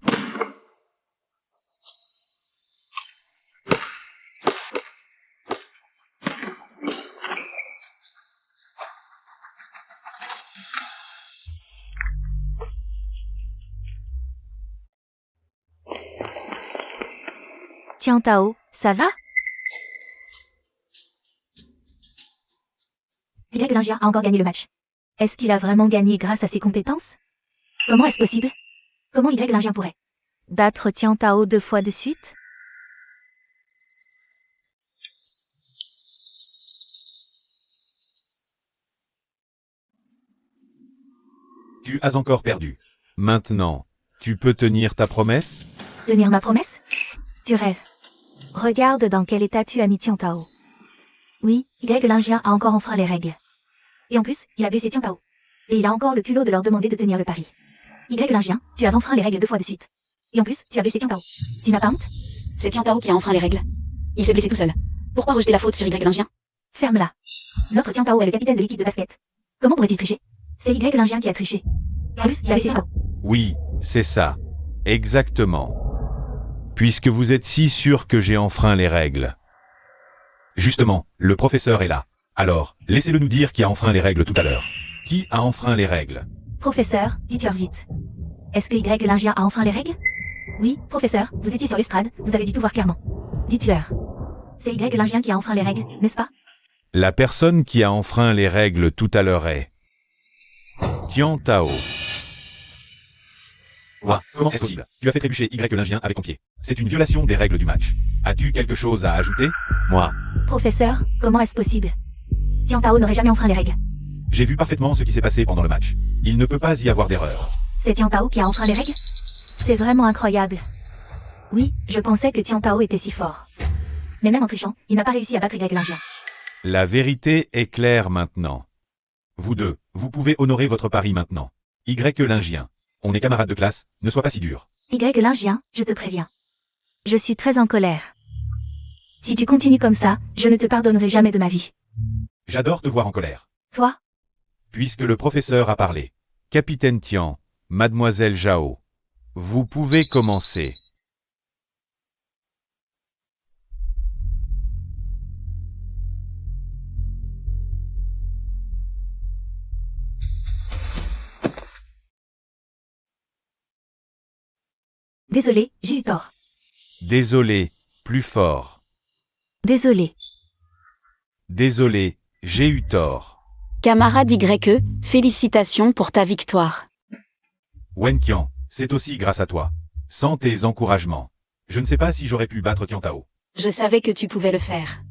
Tian Tao, ça va? Y Lingien a encore gagné le match. Est-ce qu'il a vraiment gagné grâce à ses compétences? Comment est-ce possible? Comment Y Lingien pourrait battre Tian Tao 2 fois de suite? Tu as encore perdu. Maintenant, tu peux tenir ta promesse? Tenir ma promesse? Tu rêves. Regarde dans quel état tu as mis Tian Tao. Oui, Y Lingien a encore enfreint les règles. Et en plus, il a blessé Tian Tao. Et il a encore le culot de leur demander de tenir le pari. Y Lingien, tu as enfreint les règles 2 fois de suite. Et en plus, tu as blessé Tian Tao. Tu n'as pas honte? C'est Tian Tao qui a enfreint les règles. Il s'est blessé tout seul. Pourquoi rejeter la faute sur Y Lingien? Ferme-la. Notre Tian Tao est le capitaine de l'équipe de basket. Comment pourrait-il tricher? C'est Y Lingien qui a triché. Et en plus, il a blessé Tian Tao. Oui, c'est ça. Exactement. Puisque vous êtes si sûr que j'ai enfreint les règles. Justement, le professeur est là. Alors, laissez-le nous dire qui a enfreint les règles tout à l'heure. Qui a enfreint les règles? Professeur, dites-leur vite. Est-ce que Y Lingien a enfreint les règles? Oui, professeur, vous étiez sur l'estrade, vous avez dû tout voir clairement. Dites-leur. C'est Y Lingien qui a enfreint les règles, n'est-ce pas? La personne qui a enfreint les règles tout à l'heure est... Tian Tao. Quoi? Comment est-ce possible? Tu as fait trébucher Y Lingien avec ton pied. C'est une violation des règles du match. As-tu quelque chose à ajouter? Moi. Professeur, comment est-ce possible? Tian Tao n'aurait jamais enfreint les règles. J'ai vu parfaitement ce qui s'est passé pendant le match. Il ne peut pas y avoir d'erreur. C'est Tian Tao qui a enfreint les règles? C'est vraiment incroyable. Oui, je pensais que Tian Tao était si fort. Mais même en trichant, il n'a pas réussi à battre Y Lingien. La vérité est claire maintenant. Vous deux, vous pouvez honorer votre pari maintenant. Y Lingien. On est camarades de classe, ne sois pas si dur. Y Lingien, je te préviens. Je suis très en colère. Si tu continues comme ça, je ne te pardonnerai jamais de ma vie. J'adore te voir en colère. Toi? Puisque le professeur a parlé. Capitaine Tian, Mademoiselle Zhao, vous pouvez commencer. Désolé, j'ai eu tort. Désolé, plus fort. Désolé. Désolé, j'ai eu tort. Camarade YE, félicitations pour ta victoire. Wen Qian, c'est aussi grâce à toi. Sans tes encouragements. Je ne sais pas si j'aurais pu battre Tian Tao. Je savais que tu pouvais le faire.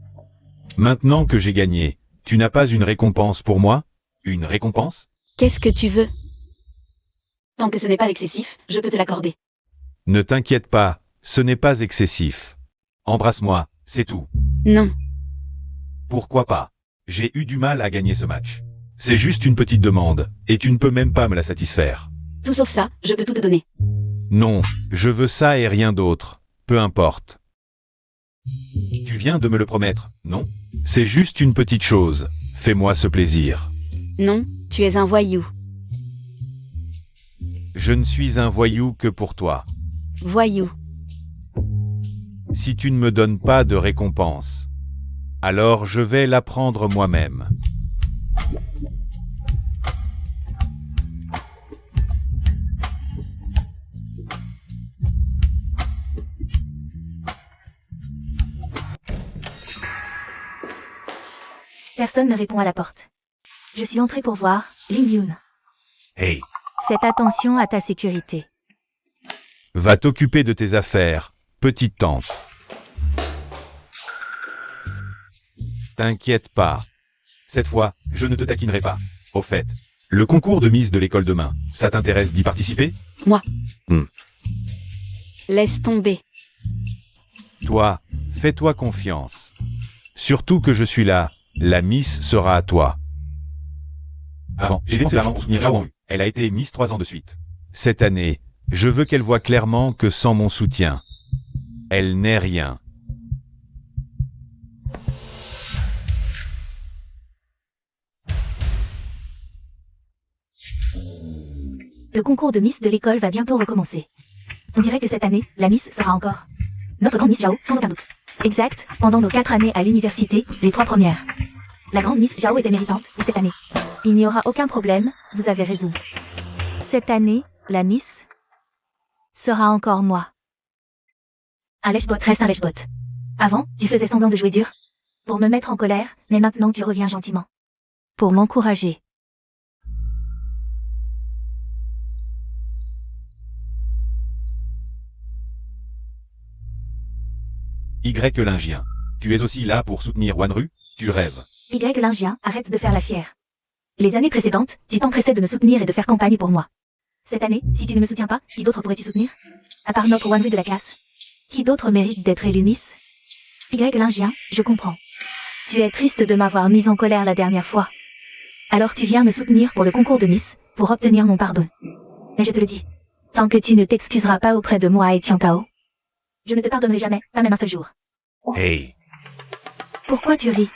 Maintenant que j'ai gagné, tu n'as pas une récompense pour moi? Une récompense? Qu'est-ce que tu veux? Tant que ce n'est pas excessif, je peux te l'accorder. Ne t'inquiète pas, ce n'est pas excessif. Embrasse-moi, c'est tout. Non. Pourquoi pas? J'ai eu du mal à gagner ce match. C'est juste une petite demande, et tu ne peux même pas me la satisfaire. Tout sauf ça, je peux tout te donner. Non, je veux ça et rien d'autre. Peu importe. Tu viens de me le promettre, non? C'est juste une petite chose. Fais-moi ce plaisir. Non, tu es un voyou. Je ne suis un voyou que pour toi. Voyou. Si tu ne me donnes pas de récompense, alors je vais la prendre moi-même. Personne ne répond à la porte. Je suis entré pour voir Ling Yun. Hey, Faites attention à ta sécurité. va t'occuper de tes affaires, petite tante. T'inquiète pas. Cette fois, je ne te taquinerai pas. Au fait, le concours de Miss de l'école demain, ça t'intéresse d'y participer? Moi. Laisse tomber. Toi, fais-toi confiance. Surtout que je suis là, la Miss sera à toi. Avant, j'ai dépensé l'argent pour soutenir Zhao Wangru. Elle a été Miss 3 ans de suite. Cette année, je veux qu'elle voie clairement que sans mon soutien, elle n'est rien. le concours de Miss de l'école va bientôt recommencer. On dirait que cette année, la Miss sera encore notre grande Miss Zhao, sans aucun doute. Exact, pendant nos 4 années à l'université, les 3 premières. La grande Miss Zhao était méritante, et cette année, il n'y aura aucun problème, vous avez raison. Cette année, la Miss sera encore moi. Un lèche-bot reste un lèche-bot. Avant, tu faisais semblant de jouer dur pour me mettre en colère, mais maintenant tu reviens gentiment. Pour m'encourager. Y Lingien. Tu es aussi là pour soutenir Wanru? Tu rêves. Y Lingien, arrête de faire la fière. Les années précédentes, tu t'empressais de me soutenir et de faire campagne pour moi. Cette année, si tu ne me soutiens pas, qui d'autre pourrais-tu soutenir? À part notre Wanru de la classe. Qui d'autre mérite d'être élu Miss? Y Lingien, je comprends. Tu es triste de m'avoir mise en colère la dernière fois. Alors tu viens me soutenir pour le concours de Miss, pour obtenir mon pardon. Mais je te le dis, tant que tu ne t'excuseras pas auprès de moi et Tiankao, je ne te pardonnerai jamais, pas même un seul jour. Hey. Pourquoi tu ris?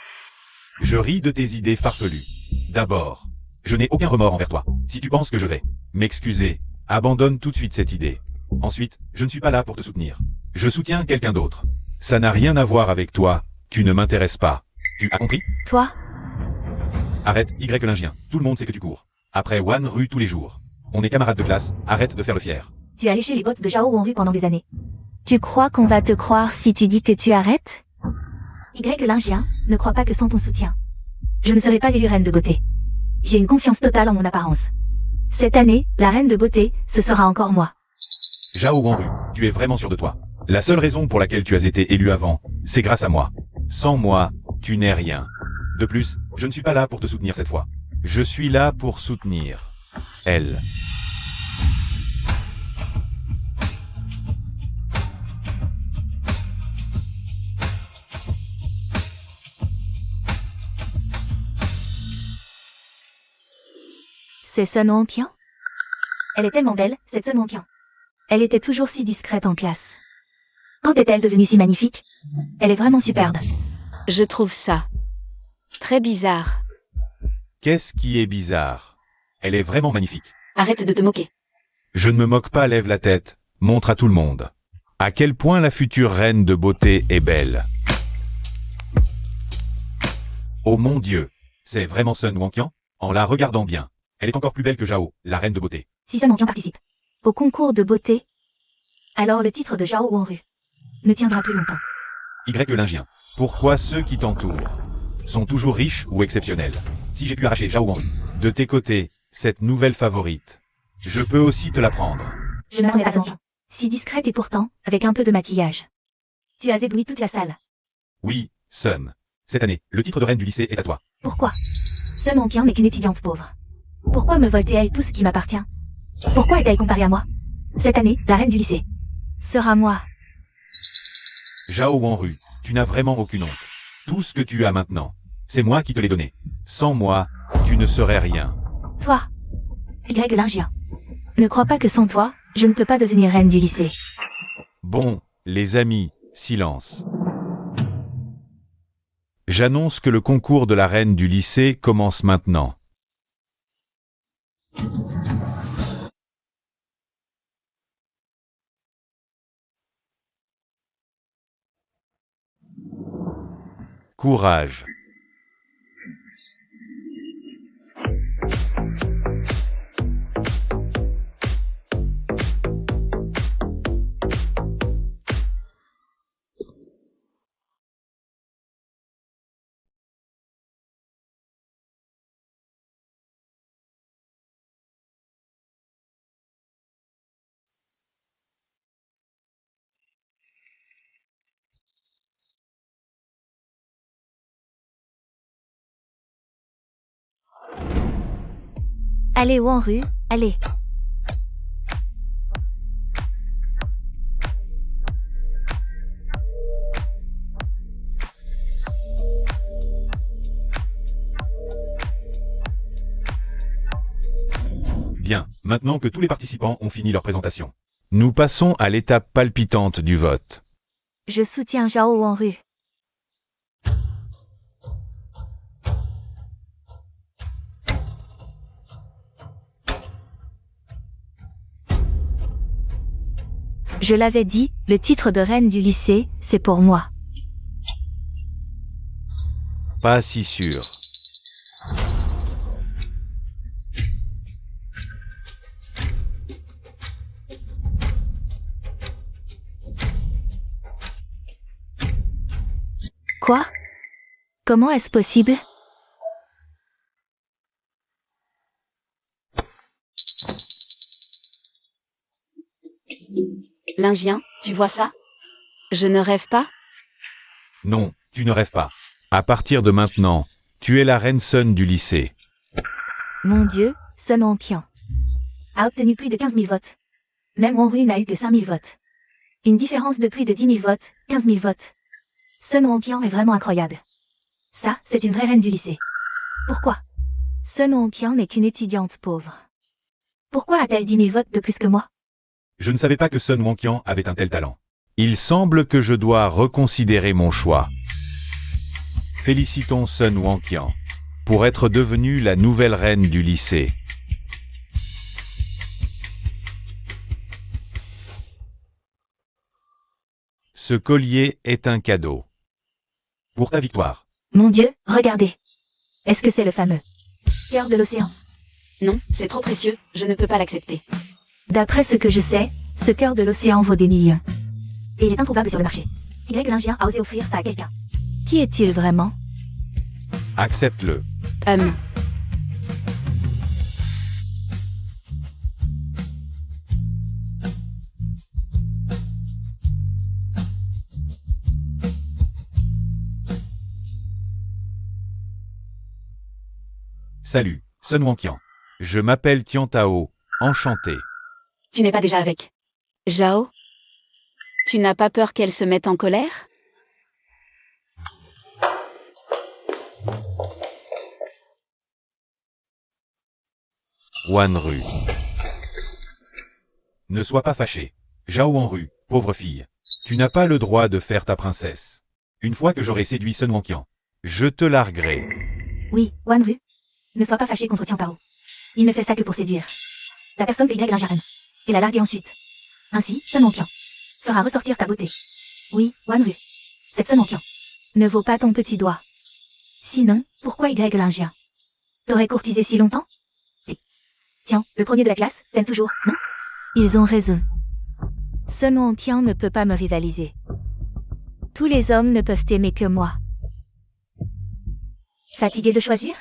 Je ris de tes idées farfelues. D'abord, je n'ai aucun remords envers toi. Si tu penses que je vais m'excuser, abandonne tout de suite cette idée. Ensuite, je ne suis pas là pour te soutenir. Je soutiens quelqu'un d'autre. Ça n'a rien à voir avec toi, tu ne m'intéresses pas. Tu as compris? Toi? Arrête, Y Lingien. Tout le monde sait que tu cours. Après Wanru tous les jours. On est camarades de classe, arrête de faire le fier. Tu as léché les bottes de Zhao Wanru pendant des années. Tu crois qu'on va te croire si tu dis que tu arrêtes? Y Lingien, ne crois pas que sans ton soutien, je ne serai pas élue reine de beauté. J'ai une confiance totale en mon apparence. Cette année, la reine de beauté, ce sera encore moi. Zhao Wanru, tu es vraiment sûr de toi. La seule raison pour laquelle tu as été élu avant, c'est grâce à moi. Sans moi, tu n'es rien. De plus, je ne suis pas là pour te soutenir cette fois. Je suis là pour soutenir elle. C'est Sun Wonqian? Elle est tellement belle, cette Sun Wonqian. Elle était toujours si discrète en classe. Quand est-elle devenue si magnifique? Elle est vraiment superbe. Je trouve ça très bizarre. Qu'est-ce qui est bizarre? Elle est vraiment magnifique. Arrête de te moquer. Je ne me moque pas, lève la tête, montre à tout le monde. À quel point la future reine de beauté est belle. Oh mon Dieu, c'est vraiment Sun Wonqian? En la regardant bien, elle est encore plus belle que Zhao, la reine de beauté. Si Sun Wonqian participe au concours de beauté, alors le titre de Zhao Wanru ne tiendra plus longtemps. Y Lingien, pourquoi ceux qui t'entourent sont toujours riches ou exceptionnels? Si j'ai pu arracher Zhao Wanru de tes côtés, cette nouvelle favorite, je peux aussi te la prendre. Je n'attendais pas à ça. Si discrète et pourtant, avec un peu de maquillage. Tu as ébloui toute la salle. Oui, Sun. Cette année, le titre de reine du lycée est à toi. Pourquoi? Sun Wonqian n'est qu'une étudiante pauvre. Pourquoi me vole-t-elle tout ce qui m'appartient? Pourquoi est-elle comparée à moi? Cette année, la reine du lycée sera moi. Zhao Wanru, tu n'as vraiment aucune honte. Tout ce que tu as maintenant, c'est moi qui te l'ai donné. Sans moi, tu ne serais rien. Toi, Y Lingien, ne crois pas que sans toi, je ne peux pas devenir reine du lycée. Bon, les amis, silence. J'annonce que le concours de la reine du lycée commence maintenant. Courage. Allez Wanru, allez. Bien, maintenant que tous les participants ont fini leur présentation, nous passons à l'étape palpitante du vote. Je soutiens Zhao Wanru. Je l'avais dit, le titre de reine du lycée, c'est pour moi. Pas si sûr. Quoi? Comment est-ce possible? Lingien, tu vois ça? Je ne rêve pas? Non, tu ne rêves pas. À partir de maintenant, tu es la reine Sun du lycée. Mon Dieu, Sun Wonqian a obtenu plus de 15 000 votes. Même Wonru n'a eu que 5 000 votes. Une différence de plus de 10 000 votes, 15 000 votes. Sun Wonqian est vraiment incroyable. Ça, c'est une vraie reine du lycée. Pourquoi? Sun Wonqian n'est qu'une étudiante pauvre. Pourquoi a-t-elle 10 000 votes de plus que moi? Je ne savais pas que Sun Wonqian avait un tel talent. Il semble que je dois reconsidérer mon choix. Félicitons Sun Wonqian pour être devenue la nouvelle reine du lycée. Ce collier est un cadeau. Pour ta victoire. Mon Dieu, regardez. Est-ce que c'est le fameux cœur de l'océan? Non, c'est trop précieux, je ne peux pas l'accepter. D'après ce que je sais, ce cœur de l'océan vaut des millions. Et il est introuvable sur le marché. Y Lingien a osé offrir ça à quelqu'un. Qui est-il vraiment? Accepte-le. Salut, Sun Wonqian. Je m'appelle Tian Tao, enchanté. Tu n'es pas déjà avec Zhao? Tu n'as pas peur qu'elle se mette en colère? Wanru. Ne sois pas fâché. Zhao Wanru, pauvre fille. Tu n'as pas le droit de faire ta princesse. Une fois que j'aurai séduit Sun Wonqian, je te larguerai. Oui, Wanru. Ne sois pas fâché contre Tian Tao. Il ne fait ça que pour séduire la personne que Lingien aime. Et la larguer ensuite. Ainsi, Sun Wonqian fera ressortir ta beauté. Oui, Wanru. Cette Sun Wonqian ne vaut pas ton petit doigt. Sinon, pourquoi Lingien t'aurais courtisé si longtemps? Et tiens, le premier de la classe, t'aimes toujours, non? Ils ont raison. Sun Wonqian ne peut pas me rivaliser. Tous les hommes ne peuvent aimer que moi. Fatigué de choisir?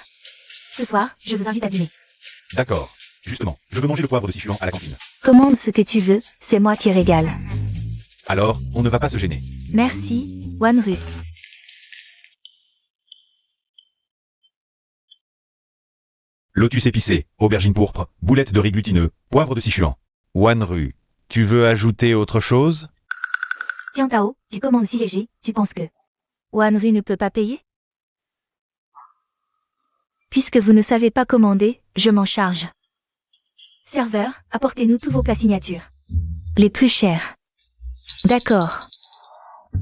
Ce soir, je vous invite à dîner. D'accord. Justement, je veux manger le poivre de Sichuan à la cantine. Commande ce que tu veux, c'est moi qui régale. Alors, on ne va pas se gêner. Merci, Wanru. Lotus épicé, aubergine pourpre, boulettes de riz glutineux, poivre de Sichuan. Wanru, tu veux ajouter autre chose? Tiens Tao, tu commandes si léger, tu penses que Wanru ne peut pas payer? Puisque vous ne savez pas commander, je m'en charge. Serveur, apportez-nous tous vos plats signatures. Les plus chers. D'accord.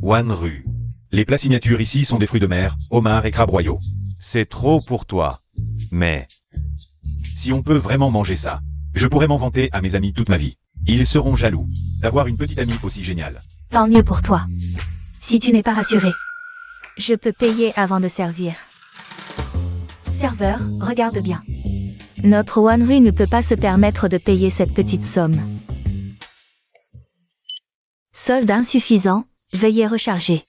Wanru. Les plats signatures ici sont des fruits de mer, homards et crabes royaux. C'est trop pour toi. Mais si on peut vraiment manger ça, je pourrais m'en vanter à mes amis toute ma vie. Ils seront jaloux d'avoir une petite amie aussi géniale. Tant mieux pour toi. Si tu n'es pas rassuré, je peux payer avant de servir. Serveur, regarde bien. Notre Wanru ne peut pas se permettre de payer cette petite somme. Solde insuffisant, veuillez recharger.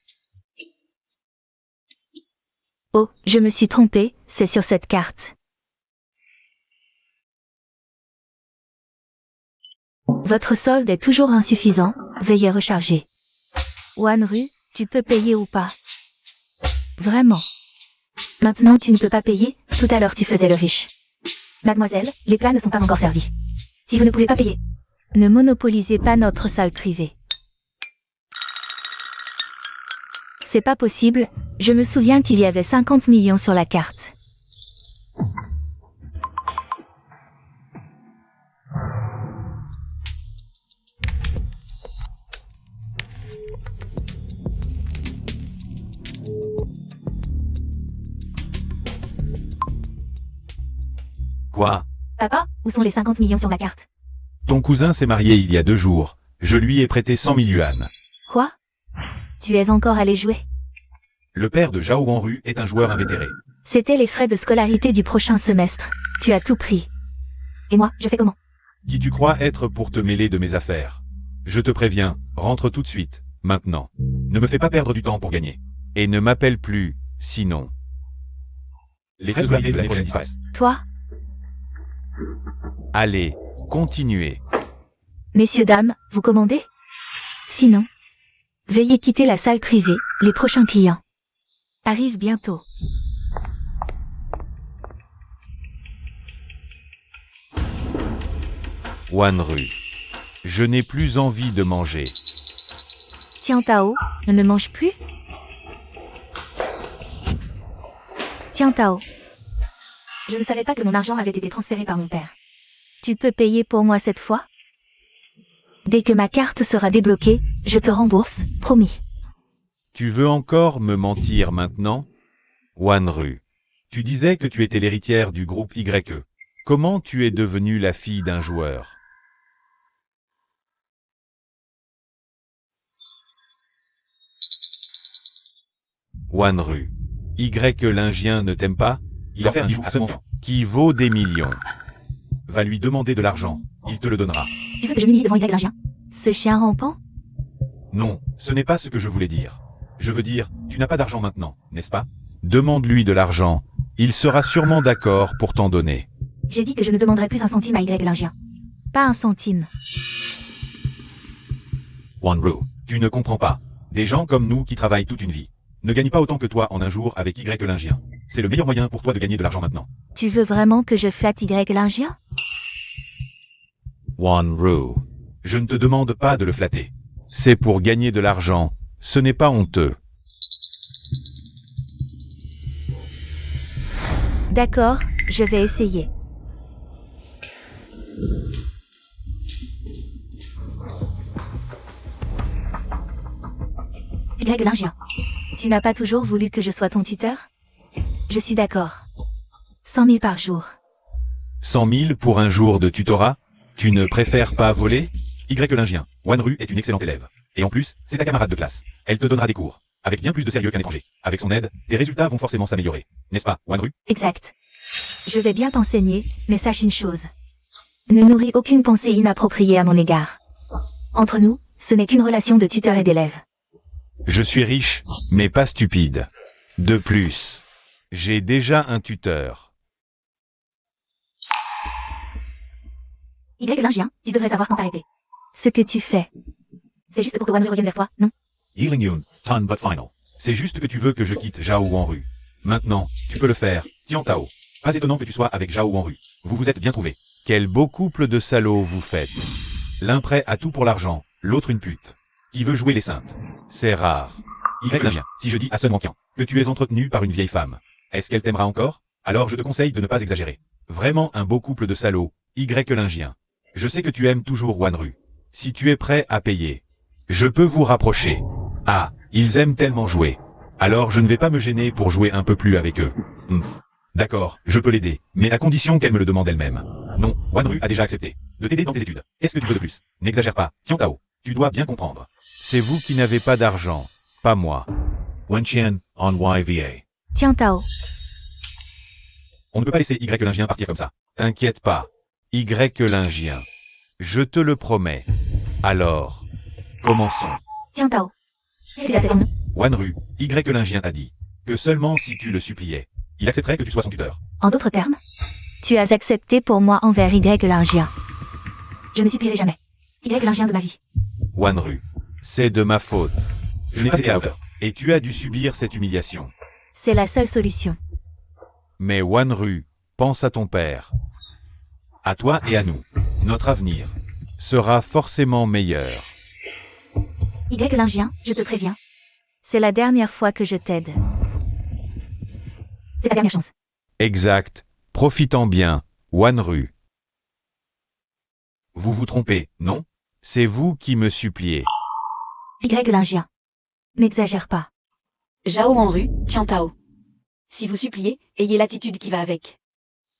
Oh, je me suis trompé, c'est sur cette carte. Votre solde est toujours insuffisant, veuillez recharger. Wanru, tu peux payer ou pas? Vraiment. Maintenant tu ne peux pas payer, tout à l'heure tu faisais le riche. Mademoiselle, les plats ne sont pas encore servis. Si vous ne pouvez pas payer, ne monopolisez pas notre salle privée. C'est pas possible, je me souviens qu'il y avait 50 millions sur la carte. Quoi? Papa, où sont les 50 millions sur ma carte? Ton cousin s'est marié il y a 2 jours, Je lui ai prêté 100 000 yuan. Quoi? Tu es encore allé jouer? Le père de Zhao Wanru est un joueur invétéré. C'était les frais de scolarité du prochain semestre. Tu as tout pris. Et moi, je fais comment? Qui tu crois être pour te mêler de mes affaires? Je te préviens, rentre tout de suite, maintenant. Ne me fais pas perdre du temps pour gagner. Et ne m'appelle plus, sinon. Les frais de scolarité de l'année prochaine disparaissent. Toi? Allez, continuez. Messieurs, dames, vous commandez? Sinon, veuillez quitter la salle privée, les prochains clients arrivent bientôt. Wanru. Je n'ai plus envie de manger. Tiens Tao, ne mange plus? Tiens Tao. Je ne savais pas que mon argent avait été transféré par mon père. Tu peux payer pour moi cette fois? Dès que ma carte sera débloquée, je te rembourse, promis. Tu veux encore me mentir maintenant? Wanru. Tu disais que tu étais l'héritière du groupe YE. Comment tu es devenue la fille d'un joueur? Wanru. Lingien ne t'aime pas? Il a fait un bijou à ce moment qui vaut des millions. Va lui demander de l'argent, il te le donnera. Tu veux que je m'humilie devant Lingien? Ce chien rampant? Non, ce n'est pas ce que je voulais dire. Je veux dire, tu n'as pas d'argent maintenant, n'est-ce pas? Demande-lui de l'argent, il sera sûrement d'accord pour t'en donner. J'ai dit que je ne demanderai plus un centime à Lingien. Pas un centime. Wanru, tu ne comprends pas. Des gens comme nous qui travaillent toute une vie ne gagnent pas autant que toi en un jour avec Lingien. C'est le meilleur moyen pour toi de gagner de l'argent maintenant. Tu veux vraiment que je flatte Lingien? Wanru, je ne te demande pas de le flatter. C'est pour gagner de l'argent, ce n'est pas honteux. D'accord, je vais essayer. Lingien, tu n'as pas toujours voulu que je sois ton tuteur? Je suis d'accord. 100 000 par jour. 100 000 pour un jour de tutorat? Tu ne préfères pas voler? Lingien, Wanru est une excellente élève. Et en plus, c'est ta camarade de classe. Elle te donnera des cours, avec bien plus de sérieux qu'un étranger. Avec son aide, tes résultats vont forcément s'améliorer. N'est-ce pas, Wanru? Exact. Je vais bien t'enseigner, mais sache une chose. Ne nourris aucune pensée inappropriée à mon égard. Entre nous, ce n'est qu'une relation de tuteur et d'élève. Je suis riche, mais pas stupide. De plus, j'ai déjà un tuteur. Lingien, tu devrais savoir quand t'arrêter. Ce que tu fais. C'est juste pour que Wanru revienne vers toi, non? Yilin ton but final. C'est juste que tu veux que je quitte Zhao Wanru. Maintenant, tu peux le faire, Tian Tao. Pas étonnant que tu sois avec Zhao Wanru. Vous vous êtes bien trouvés. Quel beau couple de salauds vous faites. L'un prêt à tout pour l'argent, l'autre une pute. Qui veut jouer les saintes. C'est rare. Lingien, si je dis à Sun Wanqian que tu es entretenu par une vieille femme, est-ce qu'elle t'aimera encore? Alors je te conseille de ne pas exagérer. Vraiment un beau couple de salauds, Lingien. Je sais que tu aimes toujours Wanru. Si tu es prêt à payer, je peux vous rapprocher. Ah, ils aiment tellement jouer. Alors je ne vais pas me gêner pour jouer un peu plus avec eux. D'accord, je peux l'aider, mais à condition qu'elle me le demande elle-même. Non, Wanru a déjà accepté de t'aider dans tes études. Qu'est-ce que tu veux de plus? N'exagère pas, Tian Tao. Tu dois bien comprendre. C'est vous qui n'avez pas d'argent, pas moi. Wenqian on YVA. Tiens Tao. On ne peut pas laisser Lingien partir comme ça. T'inquiète pas. Lingien. Je te le promets. Alors, commençons. Tiens Tao. C'est assez bon. Wanru, Lingien t'a dit que seulement si tu le suppliais, il accepterait que tu sois son tuteur. En d'autres termes, tu as accepté pour moi envers Lingien. Je ne supplierai jamais Lingien de ma vie. Wanru, c'est de ma faute. Je n'ai pas été à la hauteur. Et tu as dû subir cette humiliation. C'est la seule solution. Mais Wanru, pense à ton père. À toi et à nous. Notre avenir sera forcément meilleur. Lingien, je te préviens. C'est la dernière fois que je t'aide. C'est ta dernière chance. Exact. Profitant bien, Wanru. Vous vous trompez, non? C'est vous qui me suppliez. Lingien. N'exagère pas. Zhao Wanru, Tian Tao. Si vous suppliez, ayez l'attitude qui va avec.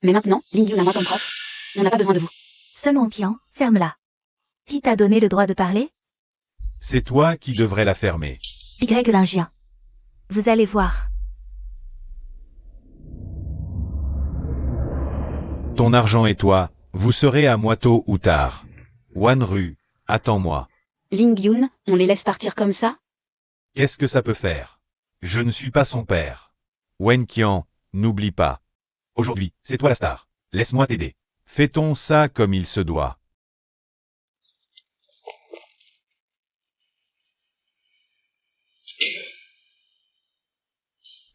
Mais maintenant, Lingyun a moi comme prof. On n'a pas besoin de vous. Sun Wanqian, ferme-la. Qui t'a donné le droit de parler? C'est toi qui devrais la fermer. Y Lingien. Vous allez voir. Ton argent et toi, vous serez à moi tôt ou tard. Wanru, attends-moi. Ling Yun, on les laisse partir comme ça? Qu'est-ce que ça peut faire? Je ne suis pas son père. Wen Qian, n'oublie pas. Aujourd'hui, c'est toi la star. Laisse-moi t'aider. Fait-on ça comme il se doit?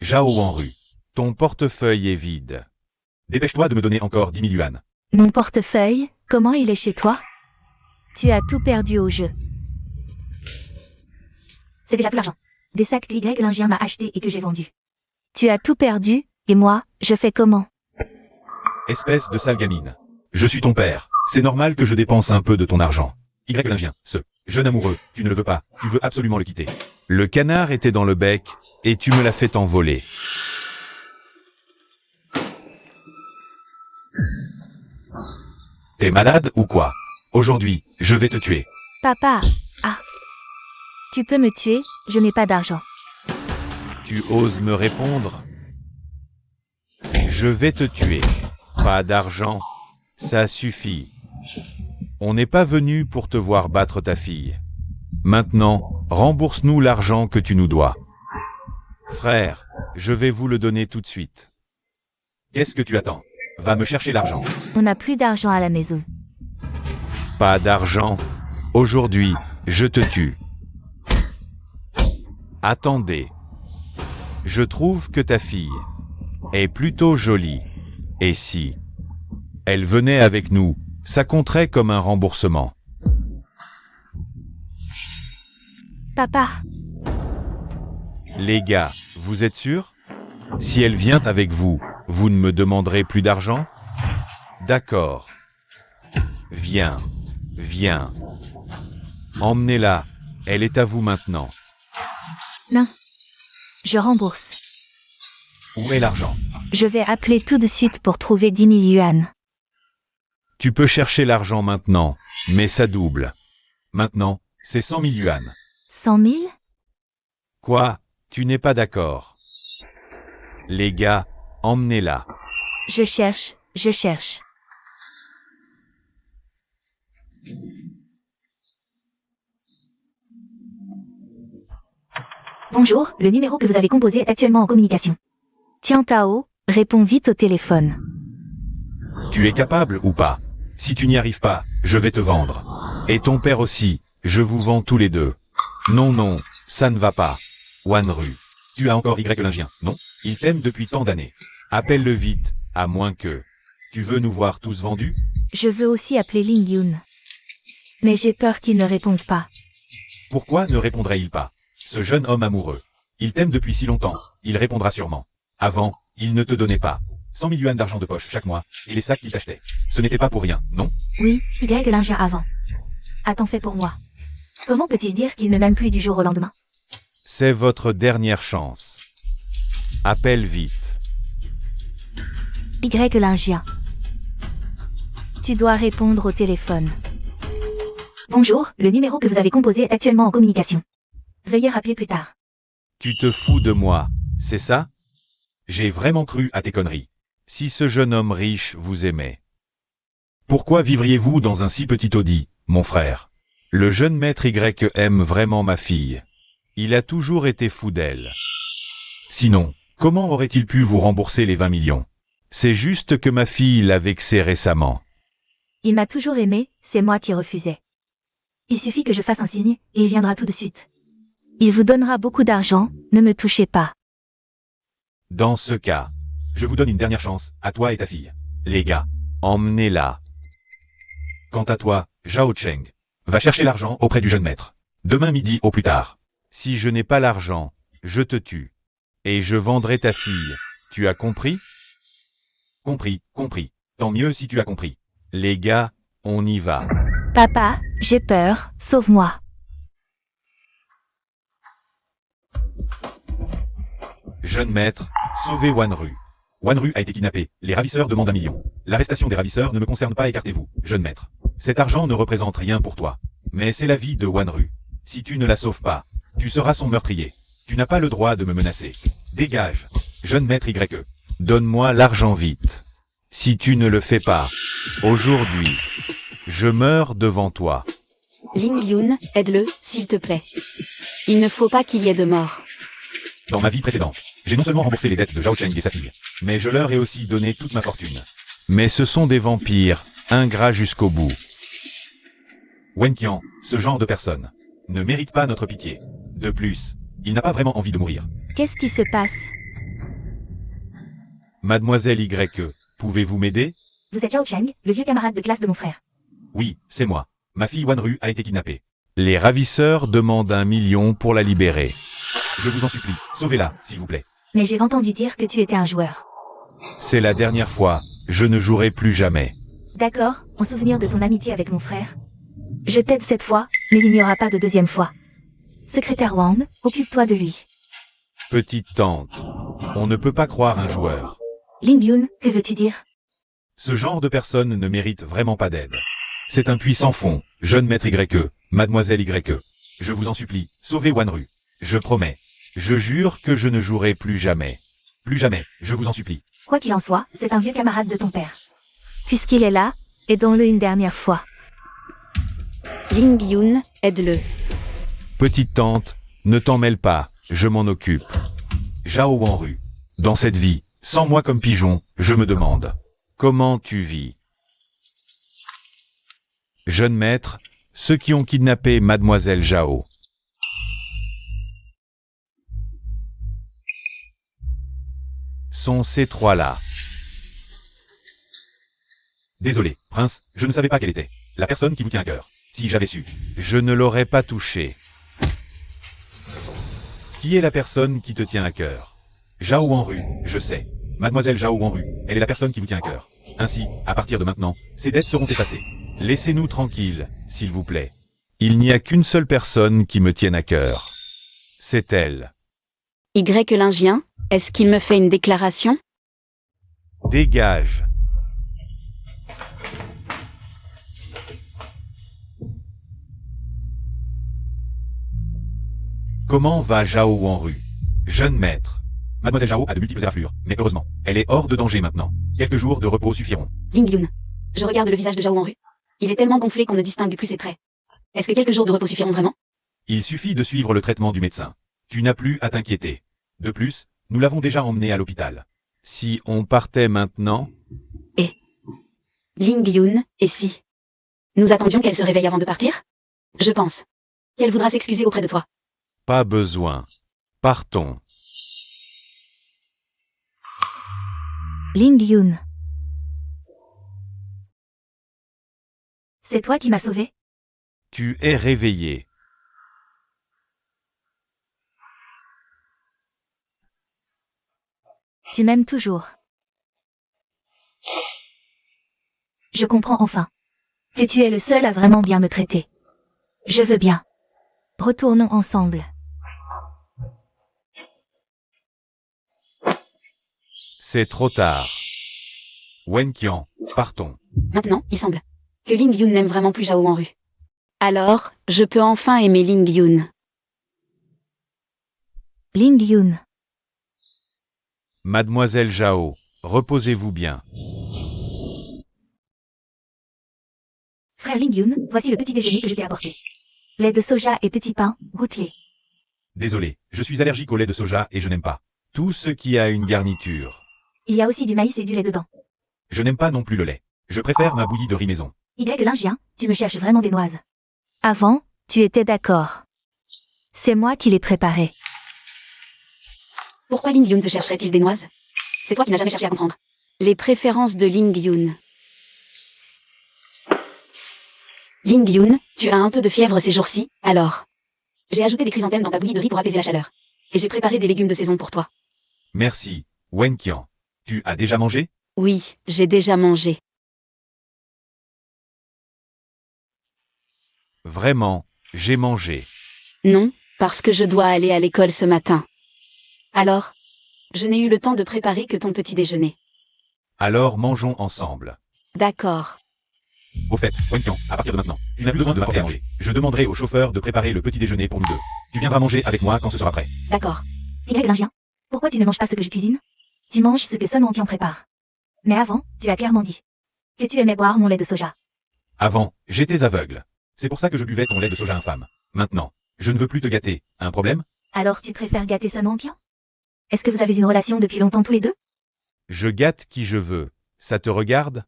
Zhao Wanru, ton portefeuille est vide. Dépêche-toi de me donner encore 10 000 yuan. Mon portefeuille, comment il est chez toi? Tu as tout perdu au jeu. C'est déjà tout l'argent. Des sacs que Y Lingien m'a acheté et que j'ai vendu. Tu as tout perdu, et moi, je fais comment? Espèce de sale gamine. Je suis ton père. C'est normal que je dépense un peu de ton argent. Y Lingien, ce jeune amoureux, tu ne le veux pas. Tu veux absolument le quitter. Le canard était dans le bec, et tu me l'as fait envoler. T'es malade ou quoi? Aujourd'hui, je vais te tuer. Papa, ah. Tu peux me tuer, je n'ai pas d'argent. Tu oses me répondre? Je vais te tuer. Pas d'argent. Ça suffit. On n'est pas venu pour te voir battre ta fille. Maintenant, rembourse-nous l'argent que tu nous dois. Frère, je vais vous le donner tout de suite. Qu'est-ce que tu attends? Va me chercher l'argent. On n'a plus d'argent à la maison. Pas d'argent. Aujourd'hui, je te tue. Attendez. Je trouve que ta fille est plutôt jolie. Et si elle venait avec nous, ça compterait comme un remboursement. Papa, Les gars, vous êtes sûrs? Si elle vient avec vous, vous ne me demanderez plus d'argent? D'accord. Viens, viens. Emmenez-la, elle est à vous maintenant. non. Je rembourse. Où est l'argent? Je vais appeler tout de suite pour trouver 10 000 yuan. Tu peux chercher l'argent maintenant, mais ça double. Maintenant, c'est 100 000 yuan. 100 000? Quoi? Tu n'es pas d'accord? Les gars, emmenez-la. Je cherche, je cherche. Bonjour, le numéro que vous avez composé est actuellement en communication. Tian Tao, réponds vite au téléphone. Tu es capable ou pas? Si tu n'y arrives pas, je vais te vendre. Et ton père aussi, je vous vends tous les deux. Non, non, ça ne va pas. Wanru, tu as encore Y Lingien, non? Il t'aime depuis tant d'années. Appelle-le vite, à moins que... Tu veux nous voir tous vendus? Je veux aussi appeler Ling Yun. Mais j'ai peur qu'il ne réponde pas. Pourquoi ne répondrait-il pas? Ce jeune homme amoureux. Il t'aime depuis si longtemps, il répondra sûrement. Avant, il ne te donnait pas 100 000 yuan d'argent de poche chaque mois, et les sacs qu'il t'achetait. Ce n'était pas pour rien, non? Oui, Y Lingien avant. A-t-on fait pour moi? Comment peut-il dire qu'il ne m'aime plus du jour au lendemain? C'est votre dernière chance. Appelle vite. Y Lingien. Tu dois répondre au téléphone. Bonjour, le numéro que vous avez composé est actuellement en communication. Veuillez rappeler plus tard. Tu te fous de moi, c'est ça? J'ai vraiment cru à tes conneries. Si ce jeune homme riche vous aimait. Pourquoi vivriez-vous dans un si petit taudis, mon frère? Le jeune maître Y aime vraiment ma fille. Il a toujours été fou d'elle. Sinon, comment aurait-il pu vous rembourser les 20 millions? C'est juste que ma fille l'a vexé récemment. Il m'a toujours aimé, c'est moi qui refusais. Il suffit que je fasse un signe, et il viendra tout de suite. Il vous donnera beaucoup d'argent, ne me touchez pas. Dans ce cas, je vous donne une dernière chance, à toi et ta fille. Les gars, emmenez-la. Quant à toi, Zhao Cheng, va chercher l'argent auprès du jeune maître. Demain midi au plus tard. Si je n'ai pas l'argent, je te tue. Et je vendrai ta fille. Tu as compris? Compris, compris. Tant mieux si tu as compris. Les gars, on y va. Papa, j'ai peur, sauve-moi. Jeune maître, sauvez Wanru. Wanru a été kidnappé. Les ravisseurs demandent 1 million. L'arrestation des ravisseurs ne me concerne pas, écartez-vous, jeune maître. Cet argent ne représente rien pour toi. Mais c'est la vie de Wanru. Si tu ne la sauves pas, tu seras son meurtrier. Tu n'as pas le droit de me menacer. Dégage, jeune maître YE. Donne-moi l'argent vite. Si tu ne le fais pas, aujourd'hui, je meurs devant toi. Ling Yun, aide-le, s'il te plaît. Il ne faut pas qu'il y ait de mort. Dans ma vie précédente, j'ai non seulement remboursé les dettes de Zhao Cheng et sa fille, mais je leur ai aussi donné toute ma fortune. Mais ce sont des vampires, ingrats jusqu'au bout. Wen Qian, ce genre de personne, ne mérite pas notre pitié. De plus, il n'a pas vraiment envie de mourir. Qu'est-ce qui se passe? Mademoiselle YE, pouvez-vous m'aider? Vous êtes Zhao Cheng, le vieux camarade de classe de mon frère. Oui, c'est moi. Ma fille Wanru a été kidnappée. Les ravisseurs demandent 1 million pour la libérer. Je vous en supplie, sauvez-la, s'il vous plaît. Mais j'ai entendu dire que tu étais un joueur. C'est la dernière fois, je ne jouerai plus jamais. D'accord, en souvenir de ton amitié avec mon frère. Je t'aide cette fois, mais il n'y aura pas de deuxième fois. Secrétaire Wang, occupe-toi de lui. Petite tante, on ne peut pas croire un joueur. Ling Yun, que veux-tu dire? Ce genre de personne ne mérite vraiment pas d'aide. C'est un puits sans fond, jeune maître YE, mademoiselle YE. Je vous en supplie, sauvez Wanru. Je promets. Je jure que je ne jouerai plus jamais. Plus jamais, je vous en supplie. Quoi qu'il en soit, c'est un vieux camarade de ton père. Puisqu'il est là, aidons-le une dernière fois. Ling Yun, aide-le. Petite tante, ne t'en mêle pas, je m'en occupe. Zhao Wanru. Dans cette vie, sans moi comme pigeon, je me demande. Comment tu vis? Jeune maître, ceux qui ont kidnappé mademoiselle Zhao. Sont ces trois-là. Désolé, prince, je ne savais pas quelle était la personne qui vous tient à cœur. Si j'avais su, je ne l'aurais pas touché. Qui est la personne qui te tient à cœur? Zhao Wanru, je sais. Mademoiselle Zhao Wanru, elle est la personne qui vous tient à cœur. Ainsi, à partir de maintenant, ces dettes seront effacées. Laissez-nous tranquilles, s'il vous plaît. Il n'y a qu'une seule personne qui me tienne à cœur. C'est elle. Y Lingien, est-ce qu'il me fait une déclaration? Dégage. Comment va Zhao Wanru? Jeune maître. Mademoiselle Zhao a de multiples éraflures, mais heureusement, elle est hors de danger maintenant. Quelques jours de repos suffiront. Ling Yun. Je regarde le visage de Zhao Wanru. Il est tellement gonflé qu'on ne distingue plus ses traits. Est-ce que quelques jours de repos suffiront vraiment? Il suffit de suivre le traitement du médecin. Tu n'as plus à t'inquiéter. De plus, nous l'avons déjà emmené à l'hôpital. Si on partait maintenant... Ling Yun, et si nous attendions qu'elle se réveille avant de partir? Je pense qu'elle voudra s'excuser auprès de toi. Pas besoin. Partons. Ling Yun. C'est toi qui m'as sauvé? Tu es réveillé. Tu m'aimes toujours. Je comprends enfin que tu es le seul à vraiment bien me traiter. Je veux bien. Retournons ensemble. C'est trop tard. Wen Qian, partons. Maintenant, il semble que Ling Yun n'aime vraiment plus Zhao Wanru. Alors, je peux enfin aimer Ling Yun. Ling Yun. Mademoiselle Zhao, reposez-vous bien. Frère Ling Yun, voici le petit déjeuner que je t'ai apporté. Lait de soja et petit pain, goûte-les. Désolé, je suis allergique au lait de soja et je n'aime pas tout ce qui a une garniture. Il y a aussi du maïs et du lait dedans. Je n'aime pas non plus le lait. Je préfère ma bouillie de riz maison. Y Lingien, tu me cherches vraiment des noises. Avant, tu étais d'accord. C'est moi qui les préparais. Pourquoi Ling Yun te chercherait-il des noises? C'est toi qui n'as jamais cherché à comprendre les préférences de Ling Yun. Ling Yun, tu as un peu de fièvre ces jours-ci, alors. J'ai ajouté des chrysanthèmes dans ta bouillie de riz pour apaiser la chaleur. Et j'ai préparé des légumes de saison pour toi. Merci, Wen Qian. Tu as déjà mangé? Oui, j'ai déjà mangé. Vraiment, j'ai mangé. Non, parce que je dois aller à l'école ce matin. Alors, je n'ai eu le temps de préparer que ton petit déjeuner. Alors mangeons ensemble. D'accord. Au fait, Wenqian, à partir de maintenant, tu n'as plus besoin de m'apporter à manger. Je demanderai au chauffeur de préparer le petit déjeuner pour nous deux. Tu viendras manger avec moi quand ce sera prêt. D'accord. Y Lingien, pourquoi tu ne manges pas ce que je cuisine? Tu manges ce que Sun Wonqian prépare. Mais avant, tu as clairement dit que tu aimais boire mon lait de soja. Avant, j'étais aveugle. C'est pour ça que je buvais ton lait de soja infâme. Maintenant, je ne veux plus te gâter. Un problème? Alors tu préfères gâter Sun Wonqian? Est-ce que vous avez une relation depuis longtemps tous les deux? Je gâte qui je veux. Ça te regarde?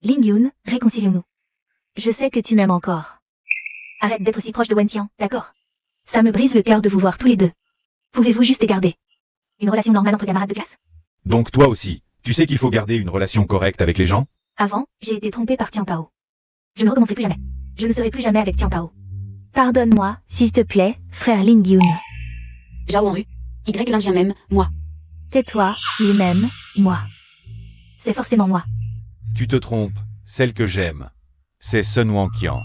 Ling Yun, réconcilions-nous. Je sais que tu m'aimes encore. Arrête d'être si proche de Wenqian, d'accord? Ça me brise le cœur de vous voir tous les deux. Pouvez-vous juste garder une relation normale entre camarades de classe? Donc toi aussi, tu sais qu'il faut garder une relation correcte avec les gens? Avant, j'ai été trompée par Tian Tao. Je ne recommencerai plus jamais. Je ne serai plus jamais avec Tian Tao. Pardonne-moi, s'il te plaît, frère Ling Yun. Zhao Wenru. Y Lingien même, moi. Tais-toi, lui-même, moi. C'est forcément moi. Tu te trompes, celle que j'aime. C'est Sun Wonqian.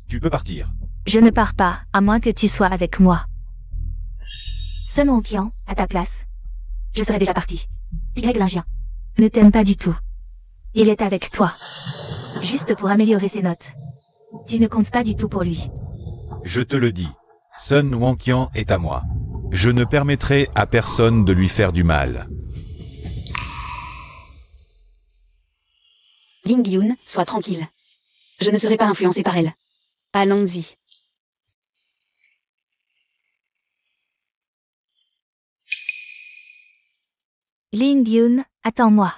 Tu peux partir. Je ne pars pas, à moins que tu sois avec moi. Sun Wonqian, à ta place. Je serais déjà parti. Y Lingien ne t'aime pas du tout. Il est avec toi. Juste pour améliorer ses notes. Tu ne comptes pas du tout pour lui. Je te le dis. Sun Wonqian est à moi. Je ne permettrai à personne de lui faire du mal. Ling Yun, sois tranquille. Je ne serai pas influencé par elle. Allons-y. Ling Yun, attends-moi.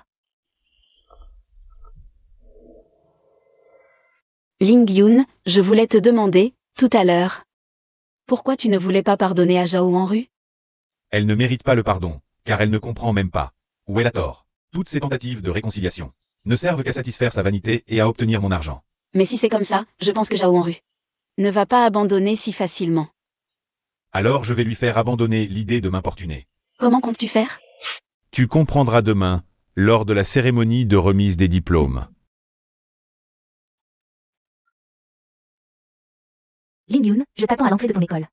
Ling Yun, je voulais te demander, tout à l'heure. Pourquoi tu ne voulais pas pardonner à Zhao Wenru? Elle ne mérite pas le pardon, car elle ne comprend même pas. Où elle a tort. Toutes ces tentatives de réconciliation ne servent qu'à satisfaire sa vanité et à obtenir mon argent. Mais si c'est comme ça, je pense que Zhao Wenru ne va pas abandonner si facilement. Alors je vais lui faire abandonner l'idée de m'importuner. Comment comptes-tu faire? Tu comprendras demain, lors de la cérémonie de remise des diplômes. Ling Yun, je t'attends à l'entrée de ton école.